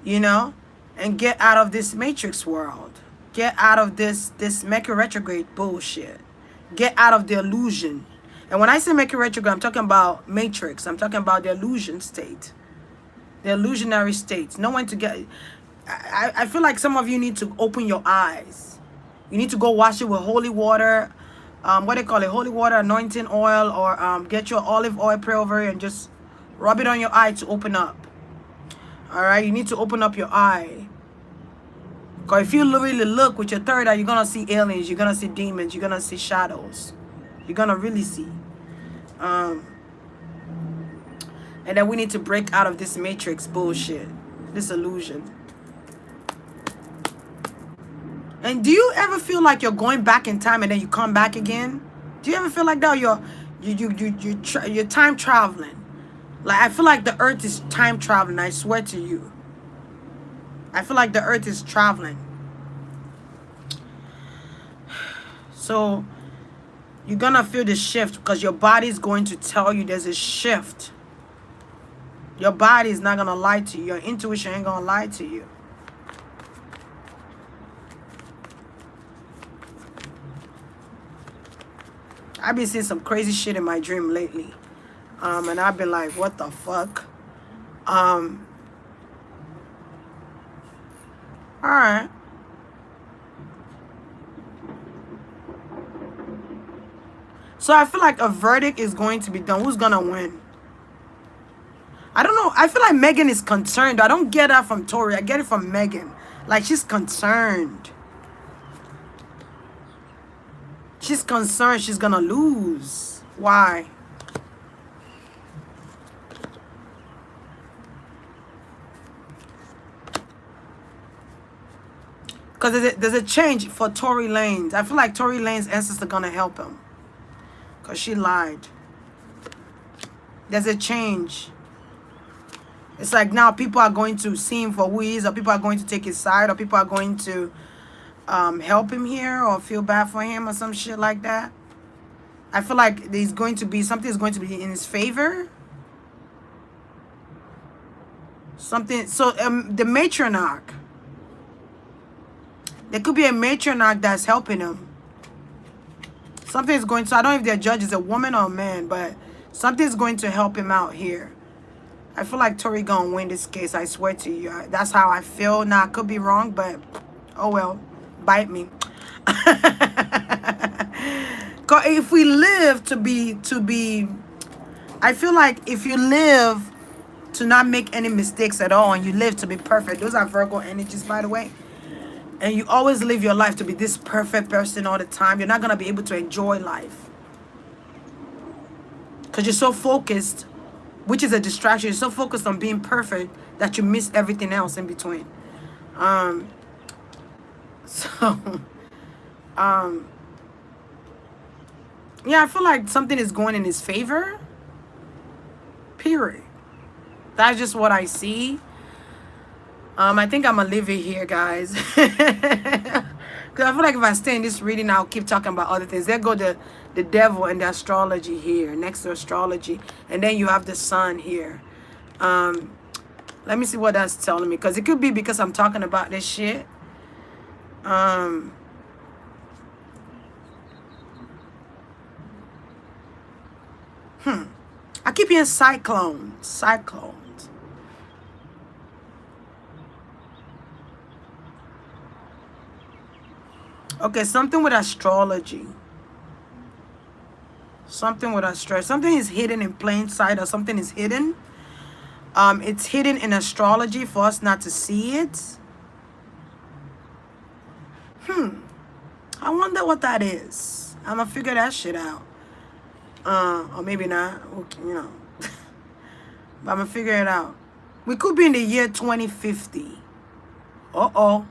you know, and get out of this matrix world. Get out of this Mercury retrograde bullshit. Get out of the illusion. And when I say Mercury retrograde, I'm talking about matrix. I'm talking about the illusion state. The illusionary state. No one to get... I feel like some of you need to open your eyes. You need to go wash it with holy water. What they call it? Holy water, anointing oil, or get your olive oil, pray over it, and just rub it on your eye to open up. Alright? You need to open up your eye. Because if you really look with your third eye, you're going to see aliens. You're going to see demons. You're going to see shadows. You're going to really see. And then we need to break out of this matrix bullshit. This illusion. And do you ever feel like you're going back in time and then you come back again? Do you ever feel like that? You're time traveling. Like, I feel like the earth is time traveling. I swear to you. I feel like the earth is traveling. So you're going to feel the shift because your body is going to tell you there's a shift. Your body is not going to lie to you. Your intuition ain't going to lie to you. I've been seeing some crazy shit in my dream lately. And I've been like, what the fuck? Alright. So I feel like a verdict is going to be done. Who's gonna win? I don't know. I feel like Meghan is concerned. I don't get that from Tory. I get it from Meghan. Like, she's concerned. She's concerned she's gonna lose. Why? Because there's a change for Tory Lanez. I feel like Tory Lanez's ancestors are gonna help him. Because she lied. There's a change. It's like now people are going to see him for who he is, or people are going to take his side, or people are going to help him here, or feel bad for him, or some shit like that. I feel like there's going to be something is going to be in his favor. Something. So the matriarch. There could be a matriarch that's helping him. Something is going to. I don't know if their judge is a woman or a man, but something is going to help him out here. I feel like Tory gonna win this case. I swear to you. That's how I feel. Now I could be wrong, but oh well, bite me. Cause if we live to be, I feel like if you live to not make any mistakes at all, and you live to be perfect. Those are Virgo energies, by the way. And you always live your life to be this perfect person all the time. You're not gonna be able to enjoy life because you're so focused. Which is a distraction. You're so focused on being perfect that you miss everything else in between. Yeah, I feel like something is going in his favor. Period. That's just what I see. I think I'm gonna leave it here, guys. Because I feel like if I stay in this reading, I'll keep talking about other things. There go the devil and the astrology here, next to astrology. And then you have the sun here. Let me see what that's telling me. Because it could be because I'm talking about this shit. I keep hearing cyclones. Cyclones. Okay, something with astrology. Something with astrology. Something is hidden in plain sight, or something is hidden. It's hidden in astrology for us not to see it. I wonder what that is. I'm gonna figure that shit out. Or maybe not. You know. But I'm gonna figure it out. We could be in the year 2050. Uh-oh.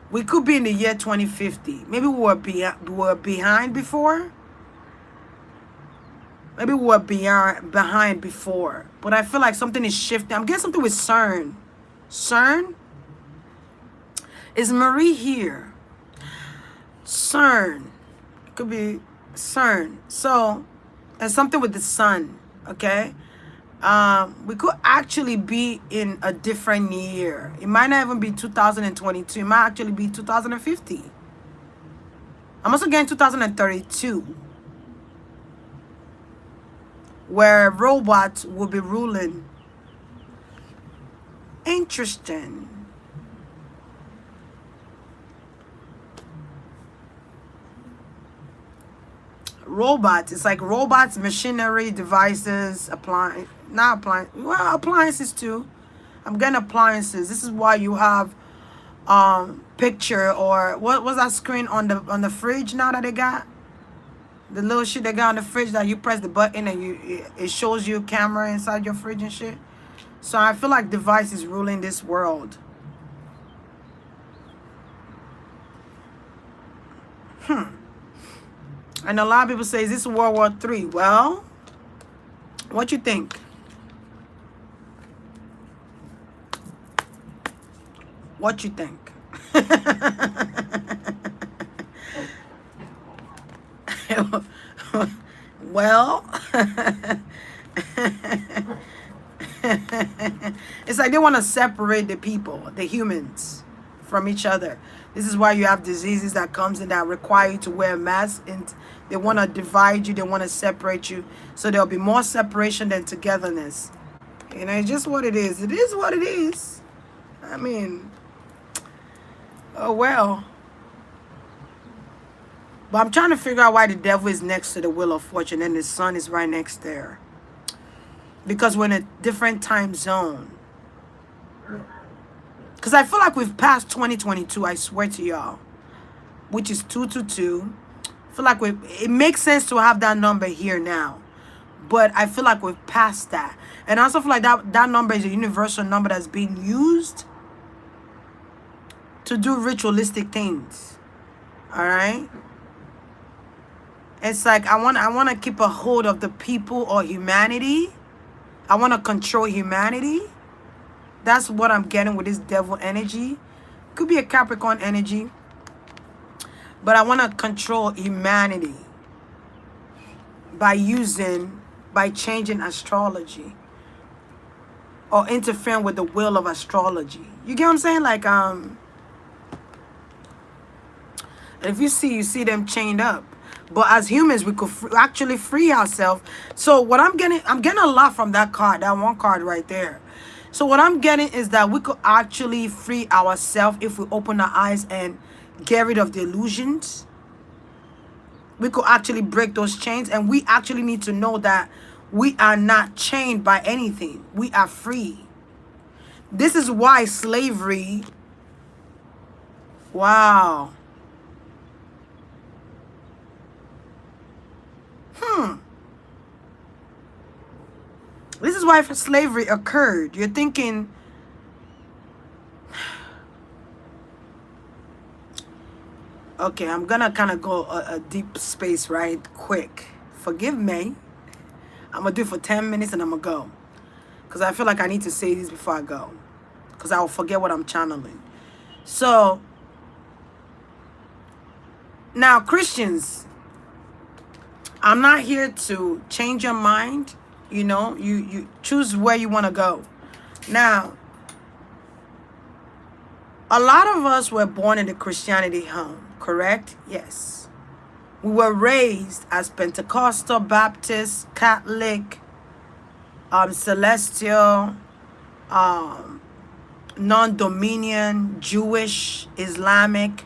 We could be in the year 2050. Maybe we were behind before. Maybe we were behind before. But I feel like something is shifting. I'm getting something with CERN. CERN? Is Marie here? CERN. Could be CERN. So, there's something with the sun. Okay? We could actually be in a different year. It might not even be 2022. It might actually be 2050. I'm also getting 2032, where robots will be ruling. Interesting. Robots. It's like robots, machinery, devices, appliances too. I'm getting appliances. This is why you have picture, or what was that screen on the fridge now that they got? The little shit they got on the fridge that you press the button and it shows you camera inside your fridge and shit. So I feel like device is ruling this world. And a lot of people say, is this World War III? Well, what you think? What you think? Well, it's like they want to separate the people, the humans. from each other. This is why you have diseases that comes in that require you to wear a mask, and they want to divide you, they want to separate you. So there'll be more separation than togetherness. You know, it's just what it is. It is what it is. I mean, oh well. But I'm trying to figure out why the devil is next to the wheel of fortune and the sun is right next there. Because we're in a different time zone. Because I feel like we've passed 2022, I swear to y'all. Which is 222. I feel like it makes sense to have that number here now. But I feel like we've passed that. And I also feel like that number is a universal number that's being used to do ritualistic things. Alright? It's like I want to keep a hold of the people or humanity. I want to control humanity. That's what I'm getting with this devil energy. Could be a Capricorn energy. But I want to control humanity by changing astrology or interfering with the will of astrology. You get what I'm saying? Like, if you see them chained up. But as humans, we could actually free ourselves. So what I'm getting a lot from that card, that one card right there. So what I'm getting is that we could actually free ourselves if we open our eyes and get rid of the illusions. We could actually break those chains, and we actually need to know that we are not chained by anything. We are free. This is why slavery, wow. This is why slavery occurred. You're thinking, okay, I'm gonna kind of go a deep space right quick. Forgive me. I'm gonna do it for 10 minutes and I'm gonna go. Because I feel like I need to say this before I go. Because I will forget what I'm channeling. So, now Christians, I'm not here to change your mind. You know, you choose where you want to go. Now, a lot of us were born in the Christianity home, correct? Yes. We were raised as Pentecostal, Baptist, Catholic, Celestial, non-dominion, Jewish, Islamic,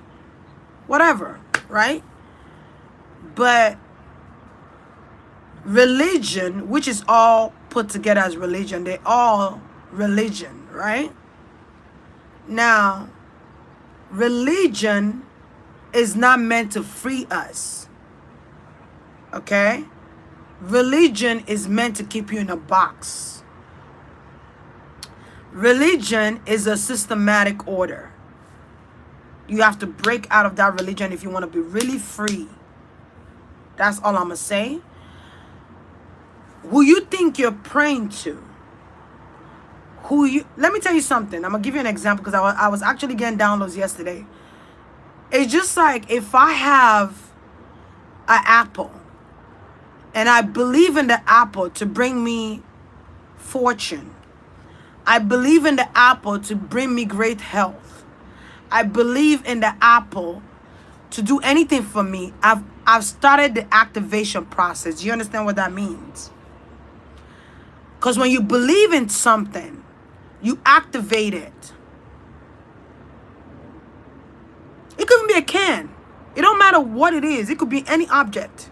whatever, right? But religion, which is all put together as religion, they're all religion, right? Now, religion is not meant to free us, okay? Religion is meant to keep you in a box. Religion is a systematic order. You have to break out of that religion if you want to be really free. That's all I'm going to say. Who you think you're praying to, let me tell you something. I'm going to give you an example because I was actually getting downloads yesterday. It's just like if I have an apple and I believe in the apple to bring me fortune. I believe in the apple to bring me great health. I believe in the apple to do anything for me. I've started the activation process. Do you understand what that means? Because when you believe in something, you activate it. It could even be a can. It don't matter what it is. It could be any object.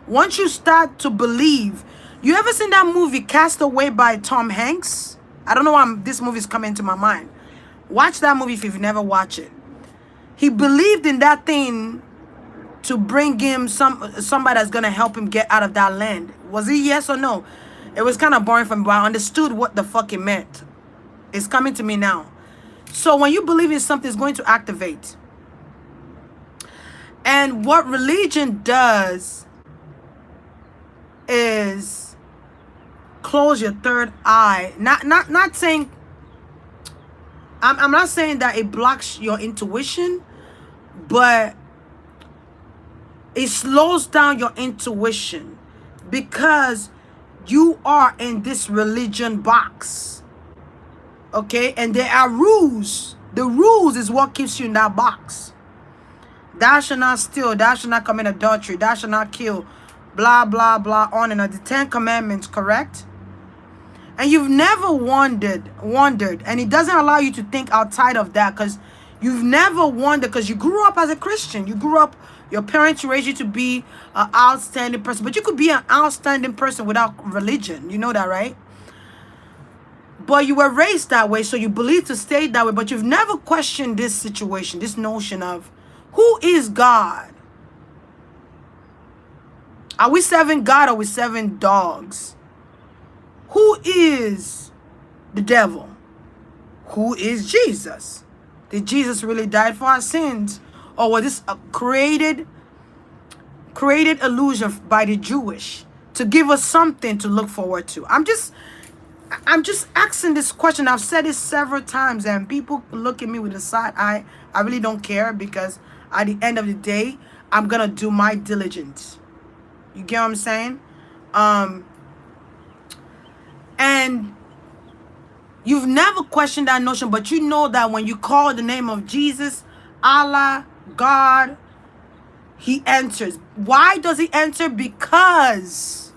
Once you start to believe, you ever seen that movie Castaway by Tom Hanks? I don't know why this movie's coming to my mind. Watch that movie if you've never watched it. He believed in that thing to bring him somebody that's gonna help him get out of that land. Was it yes or no? It was kind of boring for me, but I understood what the fuck it meant. It's coming to me now. So when you believe in something, it's going to activate. And what religion does is close your third eye. Not saying, I'm not saying that it blocks your intuition, but it slows down your intuition because you are in this religion box, okay? And there are rules The rules is what keeps you in that box. Thou shalt not steal, thou shalt not commit adultery, thou shalt not kill, blah, blah, blah, on and on. The 10 Commandments, correct? And you've never wondered, and it doesn't allow you to think outside of that, because you've never wondered, because you grew up as a Christian. You grew up, your parents raised you to be an outstanding person, but you could be an outstanding person without religion. You know that, right? But you were raised that way, so you believe to stay that way, but you've never questioned this situation, this notion of, who is God? Are we serving God or are we serving dogs? Who is the devil? Who is Jesus? Did Jesus really die for our sins? Or was this a created illusion by the Jewish to give us something to look forward to? I'm just asking this question. I've said it several times, and people look at me with a side eye. I really don't care, because at the end of the day, I'm gonna do my diligence. You get what I'm saying? And you've never questioned that notion, but you know that when you call the name of Jesus, Allah, God, he enters. Why does he enter? Because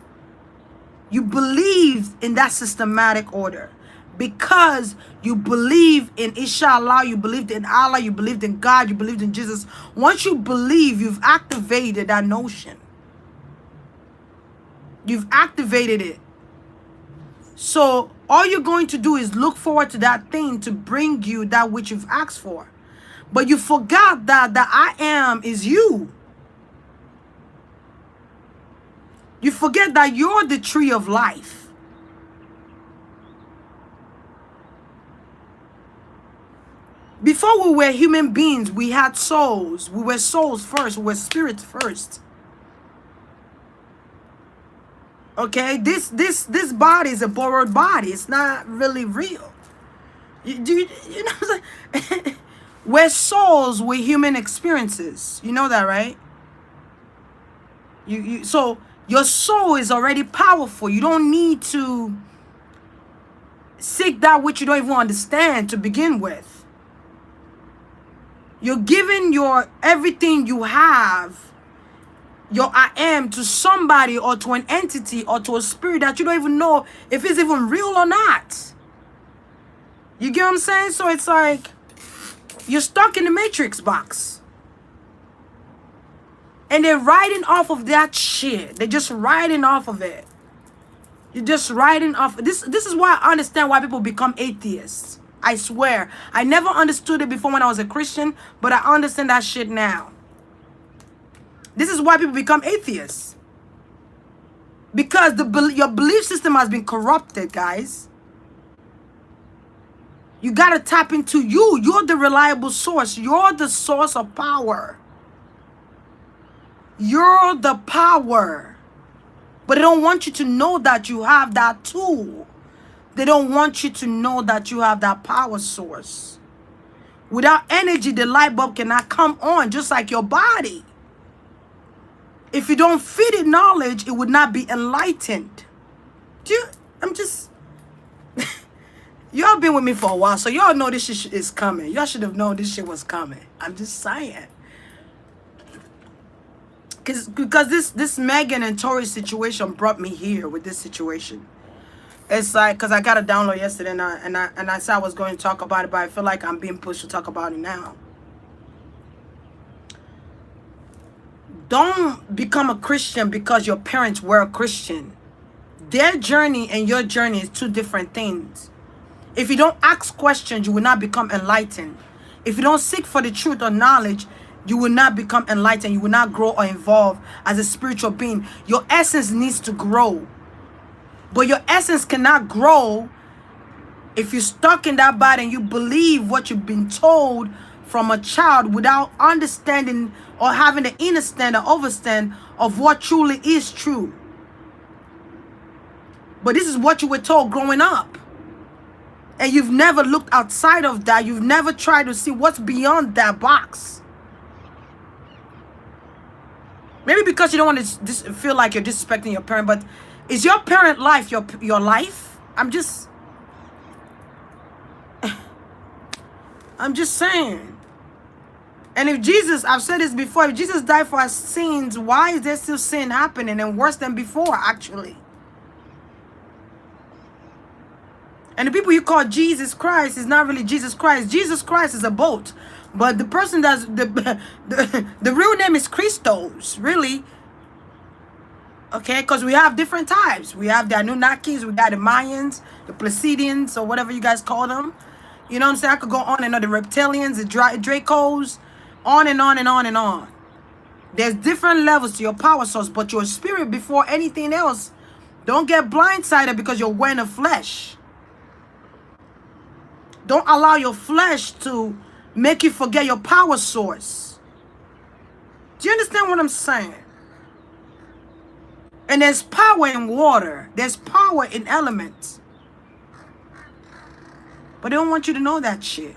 you believe in that systematic order. Because you believe in Inshallah, you believed in Allah, you believed in God, you believed in Jesus. Once you believe, you've activated that notion. You've activated it. So all you're going to do is look forward to that thing to bring you that which you've asked for. But you forgot that the I am is you. You forget that you're the tree of life. Before we were human beings, we had souls. We were souls first. We were spirits first. Okay, this body is a borrowed body. It's not really real. You know what I'm saying? We're souls with human experiences. You know that, right? So your soul is already powerful. You don't need to seek that which you don't even understand to begin with. You're giving your everything you have, your I am, to somebody or to an entity or to a spirit that you don't even know if it's even real or not. You get what I'm saying? So it's like you're stuck in the matrix box. And they're riding off of that shit. They're just riding off of it. You're just riding off. This is why I understand why people become atheists. I swear. I never understood it before when I was a Christian, but I understand that shit now. This is why people become atheists. Because your belief system has been corrupted, guys. You got to tap into you. You're the reliable source. You're the source of power. You're the power. But they don't want you to know that you have that tool. They don't want you to know that you have that power source. Without energy, the light bulb cannot come on, just like your body. If you don't feed it knowledge, it would not be enlightened. Y'all been with me for a while, so y'all know this shit is coming. Y'all should have known this shit was coming. I'm just saying. Because this Meghan and Tory situation brought me here with this situation. It's like, because I got a download yesterday, and I said I was going to talk about it, but I feel like I'm being pushed to talk about it now. Don't become a Christian because your parents were a Christian. Their journey and your journey is two different things. If you don't ask questions, you will not become enlightened. If you don't seek for the truth or knowledge, you will not become enlightened. You will not grow or evolve as a spiritual being. Your essence needs to grow. But your essence cannot grow if you're stuck in that body and you believe what you've been told from a child without understanding or having the understand or overstand of what truly is true. But this is what you were told growing up. And you've never looked outside of that. You've never tried to see what's beyond that box. Maybe because you don't want to feel like you're disrespecting your parent, but is your parent life your life? I'm just... I'm just saying. And if Jesus, I've said this before, if Jesus died for our sins, why is there still sin happening and worse than before, actually? And the people you call Jesus Christ is not really Jesus Christ. Jesus Christ is a boat. But the person that's, the real name is Christos, really. Okay, because we have different types. We have the Anunnakis, we got the Mayans, the Placidians, or whatever you guys call them. You know what I'm saying? I could go on and on. The reptilians, the Dracos, on and on and on and on. There's different levels to your power source, but your spirit, before anything else, don't get blindsided because you're wearing a flesh. Don't allow your flesh to make you forget your power source. Do you understand what I'm saying? And there's power in water. There's power in elements. But they don't want you to know that shit.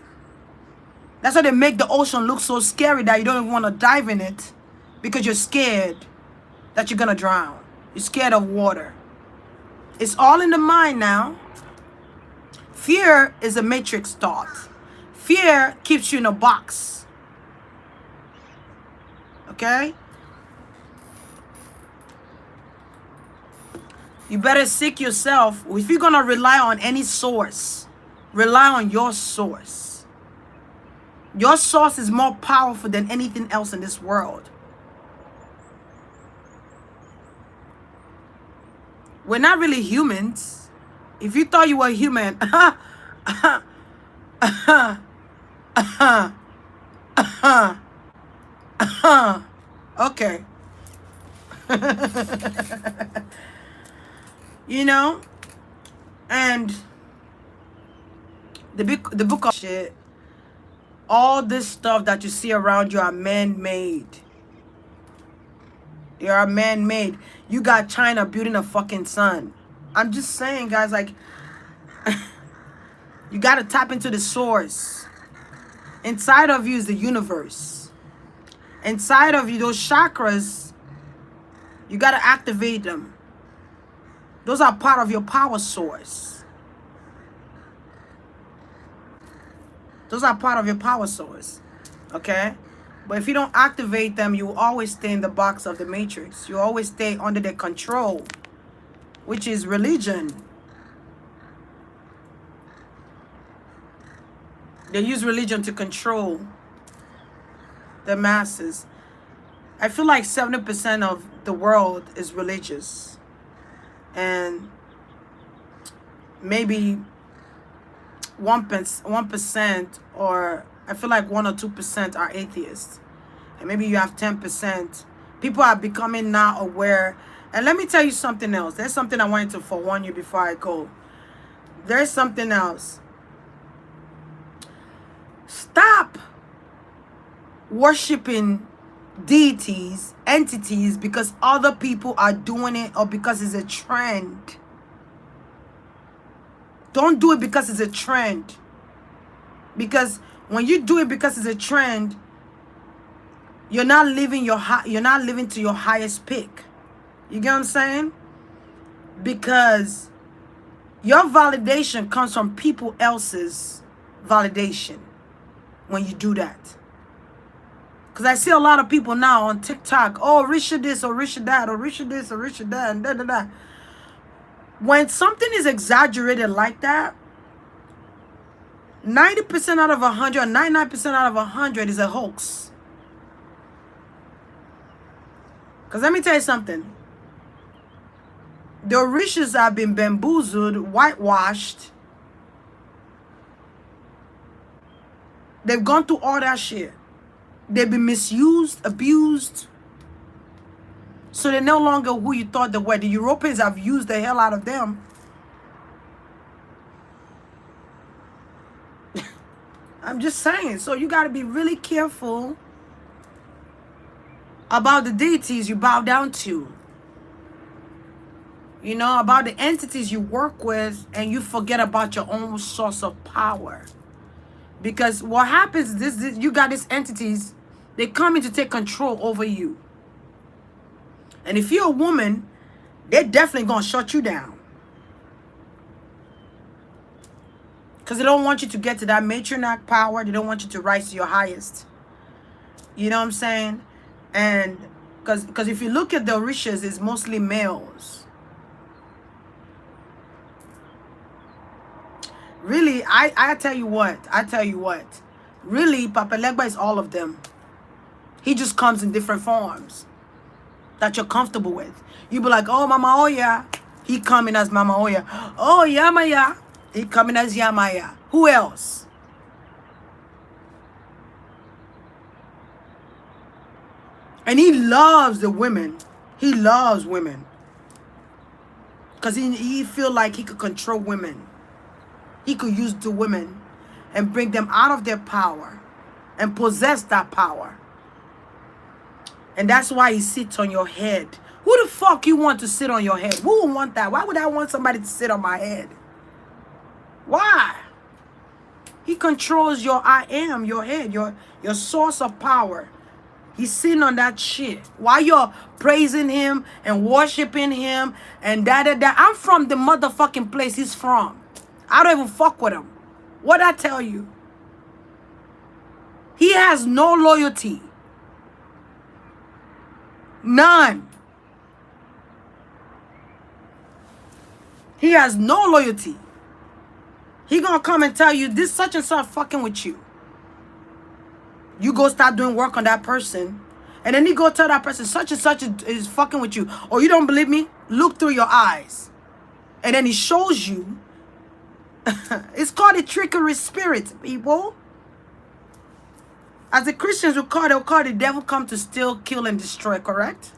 That's why they make the ocean look so scary that you don't even want to dive in it. Because you're scared that you're going to drown. You're scared of water. It's all in the mind now. Fear is a matrix thought. Fear keeps you in a box. Okay? You better seek yourself. If you're going to rely on any source, rely on your source. Your source is more powerful than anything else in this world. We're not really humans. If you thought you were human, okay. You know, and the book of shit, all this stuff that you see around you are man-made. They are man-made. You got China building a fucking sun. I'm just saying, guys, like, you got to tap into the source. Inside of you is the universe. Inside of you, those chakras, you got to activate them. Those are part of your power source. Those are part of your power source. Okay? But if you don't activate them, you will always stay in the box of the matrix. You always stay under their control, which is religion. They use religion to control the masses. I feel like 70% of the world is religious. And maybe 1%, or I feel like 1 or 2% are atheists. And maybe you have 10%. People are becoming now aware. And let me tell you something else. There's something I wanted to forewarn you before I go. There's something else. Stop worshiping deities, entities, because other people are doing it or because it's a trend. Don't do it because it's a trend. Because when you do it because it's a trend, you're not living to your highest peak. You get what I'm saying? Because your validation comes from people else's validation when you do that. Because I see a lot of people now on TikTok, oh, Risha this or Risha that, or Risha this or Risha that, and da-da-da. When something is exaggerated like that, 90% out of 100 or 99% out of 100 is a hoax. Because let me tell you something. The Orishas have been bamboozled, whitewashed. They've gone through all that shit. They've been misused, abused. So they're no longer who you thought they were. The Europeans have used the hell out of them. I'm just saying. So you got to be really careful about the deities you bow down to. You know, about the entities you work with, and you forget about your own source of power. Because what happens is this, you got these entities, they come in to take control over you. And if you're a woman, they're definitely going to shut you down. Because they don't want you to get to that matriarch power. They don't want you to rise to your highest. You know what I'm saying? And because if you look at the Orishas, it's mostly males. Really, I tell you what. Really, Papa Legba is all of them. He just comes in different forms that you're comfortable with. You be like, oh, Mama Oya. He coming as Mama Oya. Oh, Yamaya. He coming as Yamaya. Who else? And he loves the women. He loves women. Because he feel like he could control women. He could use the women and bring them out of their power and possess that power. And that's why he sits on your head. Who the fuck you want to sit on your head? Who would want that? Why would I want somebody to sit on my head? Why? He controls your I am, your head, your source of power. He's sitting on that shit. While you're praising him and worshiping him and da-da-da. I'm from the motherfucking place he's from. I don't even fuck with him. What'd I tell you? He has no loyalty. None. He has no loyalty. He gonna come and tell you this such and such fucking with you. You go start doing work on that person. And then he go tell that person such and such is fucking with you. Or you don't believe me? Look through your eyes. And then he shows you. It's called a trickery spirit, people. As the Christians they'll call the devil come to steal, kill, and destroy, correct?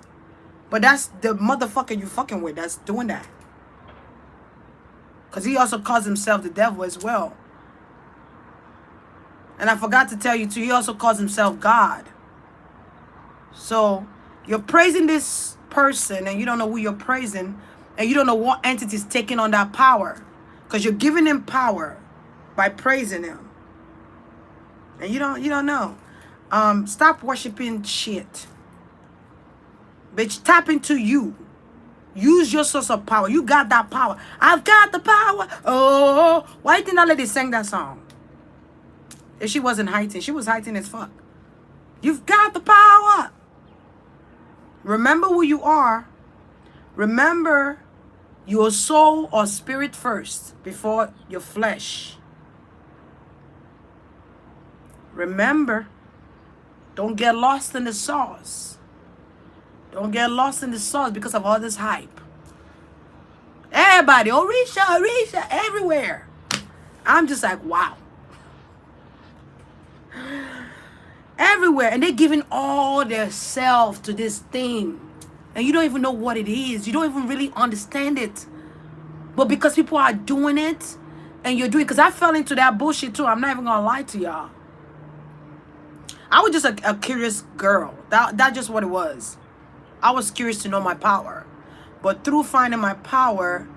But that's the motherfucker you fucking with that's doing that. Because he also calls himself the devil as well. And I forgot to tell you too, he also calls himself God. So you're praising this person and you don't know who you're praising. And you don't know what entity is taking on that power. Because you're giving him power by praising him. And you don't know. Stop worshiping shit. Bitch, tap into you. Use your source of power. You got that power. I've got the power. Oh, why didn't that lady sing that song? If she wasn't heightened, she was heightened as fuck. You've got the power. Remember who you are. Remember your soul or spirit first before your flesh. Remember, don't get lost in the sauce. Don't get lost in the sauce because of all this hype. Everybody, Orisha, everywhere. I'm just like, wow. Everywhere. And they're giving all their self to this thing. And you don't even know what it is. You don't even really understand it. But because people are doing it, and you're doing it, because I fell into that bullshit too. I'm not even going to lie to y'all. I was just a curious girl. That's just what it was. I was curious to know my power. But through finding my power,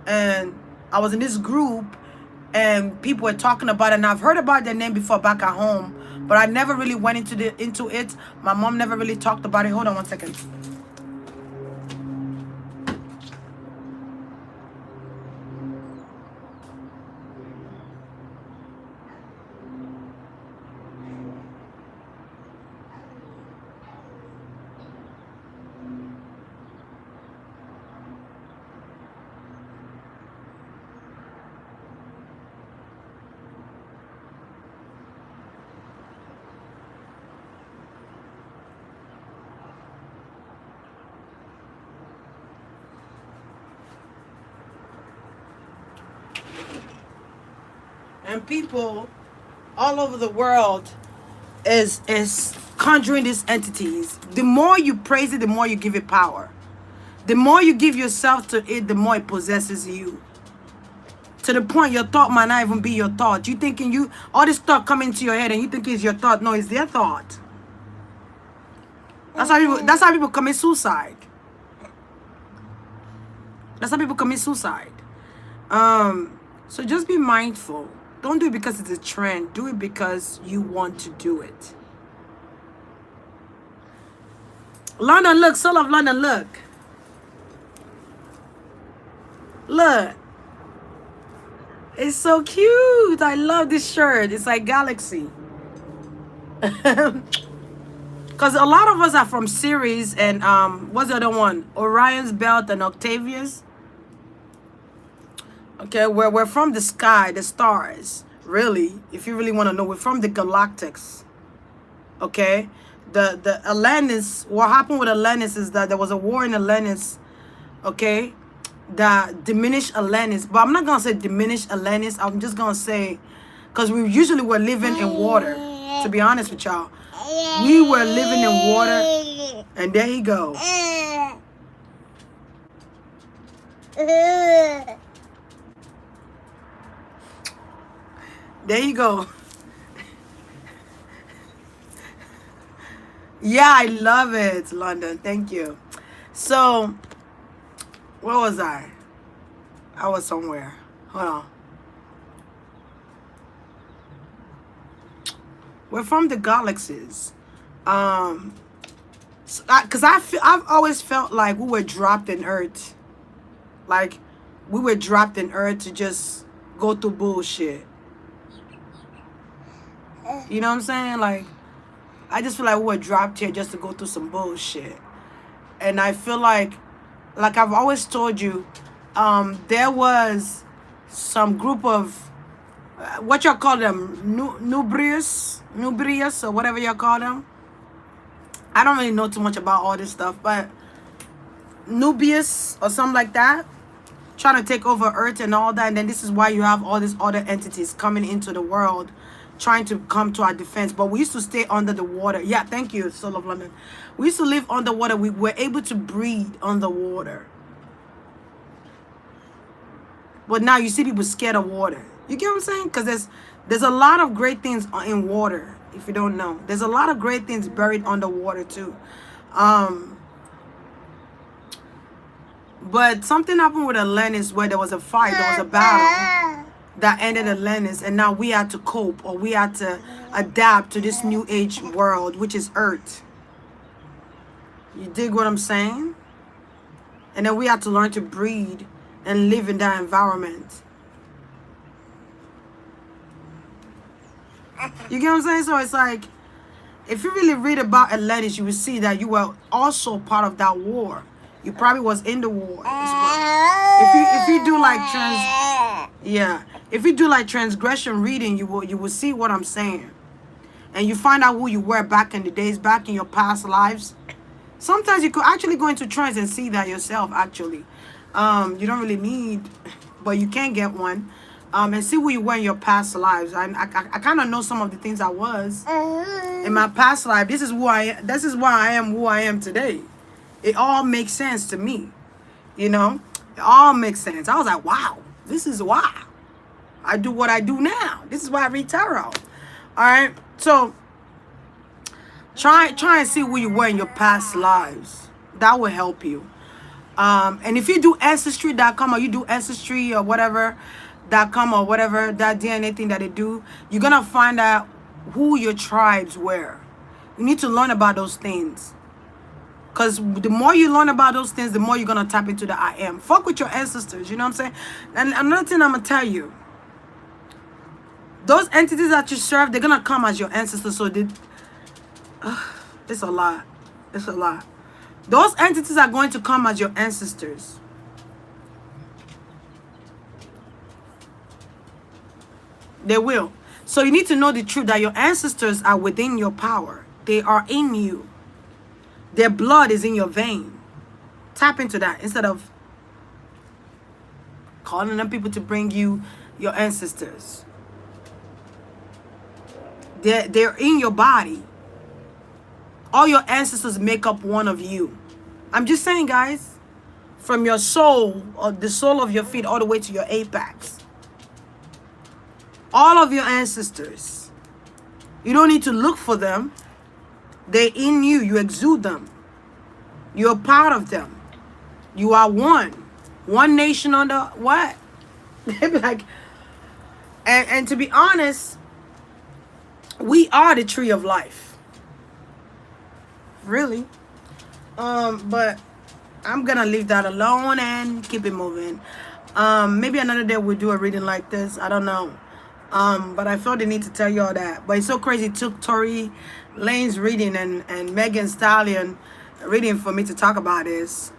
and I was in this group, and people were talking about it, and I've heard about their name before back at home, but I never really went into it. My mom never really talked about it. Hold on one second. And people all over the world is conjuring these entities. The more you praise it, the more you give it power. The more you give yourself to it, the more it possesses you. To the point your thought might not even be your thought. You thinking all this thought coming into your head and you think it's your thought. No, it's their thought. That's how people commit suicide. That's how people commit suicide. So just be mindful. Don't do it because it's a trend. Do it because you want to do it. London, look. Soul of London, look. Look. It's so cute. I love this shirt. It's like Galaxy. Because a lot of us are from Ceres and what's the other one? Orion's Belt and Octavius. Okay, we're from the sky, the stars. Really, if you really want to know, we're from the galactics. Okay, the Atlantis. What happened with Atlantis is that there was a war in Atlantis. Okay, that diminished Atlantis. But I'm not gonna say diminished Atlantis. I'm just gonna say, because we usually were living in water. To be honest with y'all, we were living in water, and there he go. There you go. Yeah, I love it, London. Thank you. So, where was I? I was somewhere. Hold on. We're from the galaxies. Because I've always felt like we were dropped in Earth. Like, we were dropped in Earth to just go through bullshit. You know what I'm saying? Like, I just feel like we were dropped here just to go through some bullshit. And I feel like I've always told you, there was some group of, what y'all call them, Nubrius, or whatever y'all call them. I don't really know too much about all this stuff, but Nubius or something like that, trying to take over Earth and all that. And then this is why you have all these other entities coming into the world, trying to come to our defense. But we used to stay under the water. Yeah, thank you, Soul of London. We used to live underwater. We were able to breathe underwater. But now you see people scared of water. You get what I'm saying? Because there's a lot of great things in water, if you don't know. There's a lot of great things buried underwater too. But something happened with Atlantis where there was a fight, there was a battle that ended Atlantis, and now we had to cope, or we had to adapt to this new age world, which is Earth. You dig what I'm saying? And then we had to learn to breed and live in that environment. You get what I'm saying? So it's like, if you really read about Atlantis, you will see that you were also part of that war. You probably was in the war as well. If you do like if you do like transgression reading, you will see what I'm saying, and you find out who you were back in the days, back in your past lives. Sometimes you could actually go into trance and see that yourself. Actually, you don't really need, but you can get one, and see who you were in your past lives. I kind of know some of the things I was in my past life. This is who I am. This is why I am who I am today. It all makes sense to me, you know? It all makes sense. I was like, wow, this is why I do what I do now. This is why I read tarot. All right? So, try and see who you were in your past lives. That will help you. And if you do Ancestry.com, or you do Ancestry or whatever.com or whatever, that DNA thing that they do, you're going to find out who your tribes were. You need to learn about those things. Because the more you learn about those things, the more you're going to tap into the I am. Fuck with your ancestors, you know what I'm saying? And another thing I'm going to tell you, those entities that you serve, they're going to come as your ancestors. So it's a lot. It's a lot. Those entities are going to come as your ancestors. They will. So you need to know the truth that your ancestors are within your power. They are in you. Their blood is in your vein. Tap into that instead of calling on people to bring you your ancestors. They're in your body. All your ancestors make up one of you. I'm just saying, guys, from your soul, or the sole of your feet, all the way to your apex. All of your ancestors. You don't need to look for them. They're in you. You exude them. You're part of them. You are one. One nation under what? Like, and to be honest, we are the tree of life. Really. But I'm gonna leave that alone and keep it moving. Maybe another day we'll do a reading like this. I don't know. But I felt the need to tell you all that. But it's so crazy. It took Tory Lane's reading and Meghan Stallion reading for me to talk about this.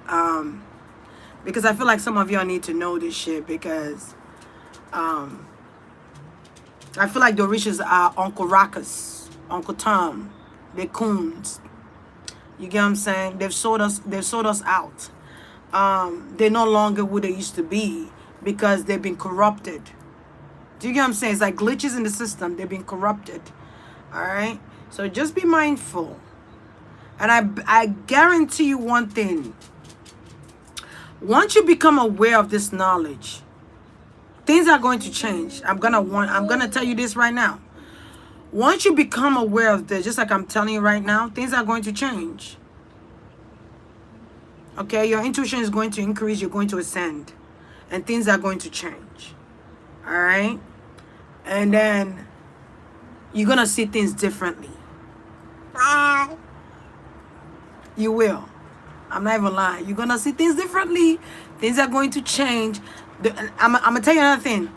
Because I feel like some of y'all need to know this shit, because I feel like the riches are Uncle Ruckus, Uncle Tom, the coons. You get what I'm saying? They've sold us out. They're no longer who they used to be because they've been corrupted. Do you get what I'm saying? It's like glitches in the system. They've been corrupted. All right? So just be mindful. And I guarantee you one thing. Once you become aware of this knowledge, things are going to change. I'm gonna tell you this right now. Once you become aware of this, just like I'm telling you right now, things are going to change. Okay, your intuition is going to increase, you're going to ascend, and things are going to change. All right? And then you're going to see things differently. You will. I'm not even lying. You're going to see things differently. Things are going to change. I'm going to tell you another thing.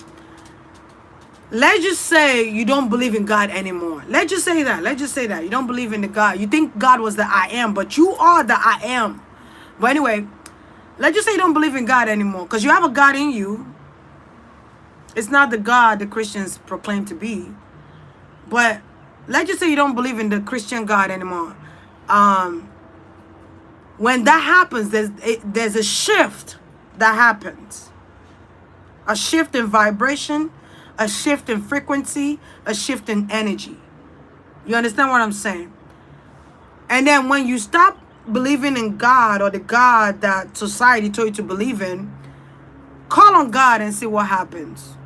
Let's just say you don't believe in God anymore. Let's just say that. Let's just say that. You don't believe in the God. You think God was the I am, but you are the I am. But anyway, let's just say you don't believe in God anymore, because you have a God in you. It's not the God the Christians proclaim to be. But let's just say you don't believe in the Christian God anymore. When that happens, there's a shift that happens. A shift in vibration, a shift in frequency, a shift in energy. You understand what I'm saying? And then when you stop believing in God, or the God that society told you to believe in, call on God and see what happens.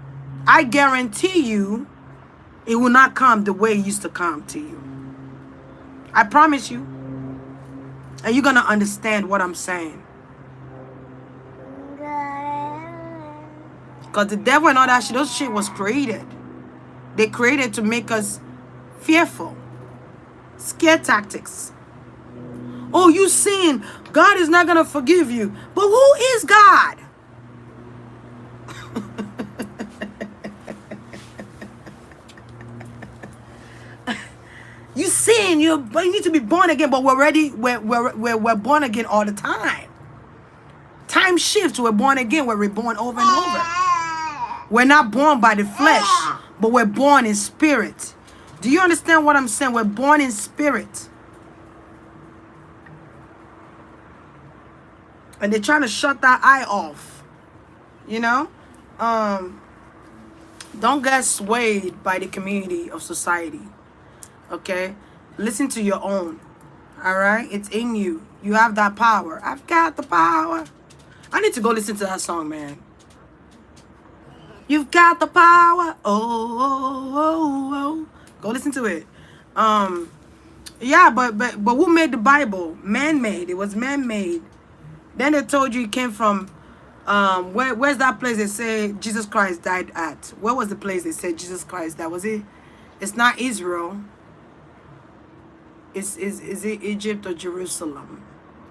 I guarantee you, it will not come the way it used to come to you. I promise you. And you're going to understand what I'm saying. Because the devil and all that shit, those shit was created. They created to make us fearful. Scare tactics. Oh, you sin. God is not going to forgive you. But who is God? You sin. You need to be born again. But we're born again all the time. Time shifts. We're born again. We're reborn over and over. We're not born by the flesh, but we're born in spirit. Do you understand what I'm saying? We're born in spirit. And they're trying to shut that eye off. You know? Don't get swayed by the community of society. Okay? Listen to your own. Alright? It's in you. You have that power. I've got the power. I need to go listen to that song, man. You've got the power. Oh. Go listen to it. Yeah, but who made the Bible? Man-made. It was man-made. Then they told you it came from where's that place they say Jesus Christ died at? Where was the place they said Jesus Christ died? Was it? It's not Israel. Is it Egypt or Jerusalem?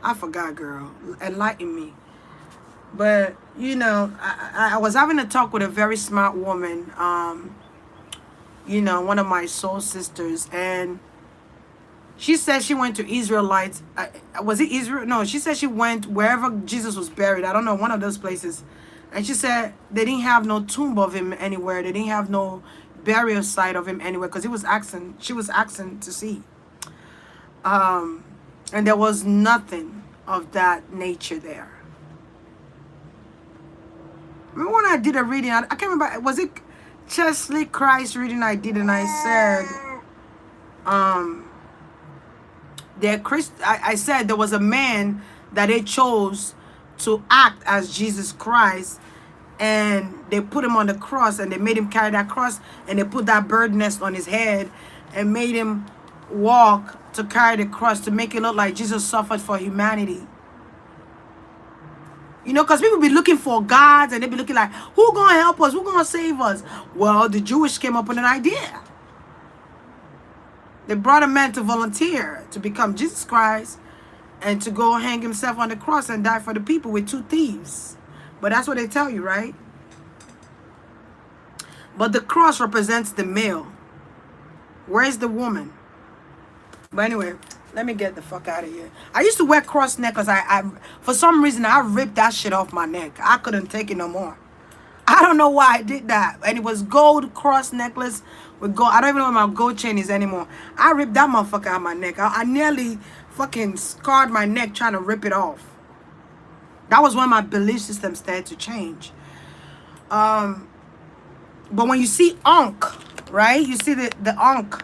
I forgot, girl. Enlighten me. But you know, I was having a talk with a very smart woman. You know, one of my soul sisters, and she said she went to Israelites. Was it Israel? No, she said she went wherever Jesus was buried. I don't know, one of those places. And she said they didn't have no tomb of him anywhere. They didn't have no burial site of him anywhere, because she was asking to see. And there was nothing of that nature there. Remember when I did a reading? I can't remember. Was it Chesley Christ reading I did? And I said, I said there was a man that they chose to act as Jesus Christ, and they put him on the cross, and they made him carry that cross, and they put that bird nest on his head and made him walk to carry the cross to make it look like Jesus suffered for humanity. You know, because people be looking for gods, and they be looking like, who gonna help us? Who gonna save us? Well, the Jewish came up with an idea. They brought a man to volunteer to become Jesus Christ and to go hang himself on the cross and die for the people with two thieves. But that's what they tell you, right? But the cross represents the male. Where's the woman? But anyway, let me get the fuck out of here. I used to wear cross necklace. I for some reason I ripped that shit off my neck. I couldn't take it no more. I don't know why I did that. And it was gold cross necklace with gold. I don't even know where my gold chain is anymore. I ripped that motherfucker out of my neck. I nearly fucking scarred my neck trying to rip it off. That was when my belief system started to change. But when you see Ankh, right? You see the Ankh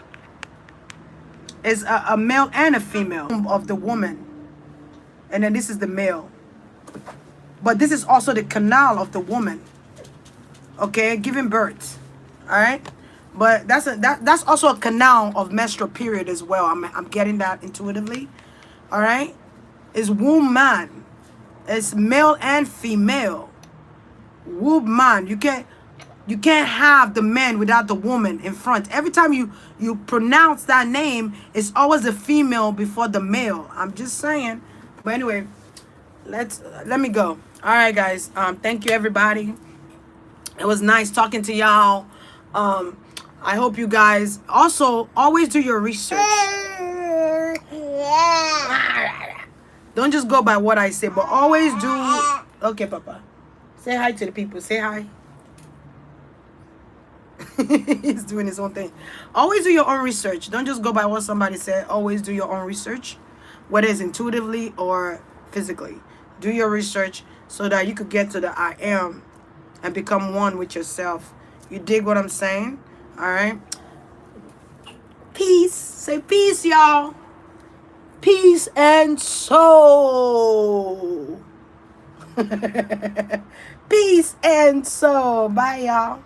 is a male and a female of the woman. And then this is the male. But this is also the canal of the woman. Okay, giving birth. All right, but that's also a canal of menstrual period as well. I'm getting that intuitively. All right, it's womb man. It's male and female. Womb man. You can't have the man without the woman in front. Every time you pronounce that name, it's always the female before the male. I'm just saying. But anyway, let me go. All right, guys. Thank you, everybody. It was nice talking to y'all. I hope you guys also always do your research. Don't just go by what I say, but always do. Okay, Papa. Say hi to the people. Say hi. He's doing his own thing. Always do your own research. Don't just go by what somebody said. Always do your own research, whether it's intuitively or physically. Do your research so that you could get to the I am and become one with yourself. You dig what I'm saying? All right. Peace. Say peace, y'all. Peace and soul. Peace and soul. Bye, y'all.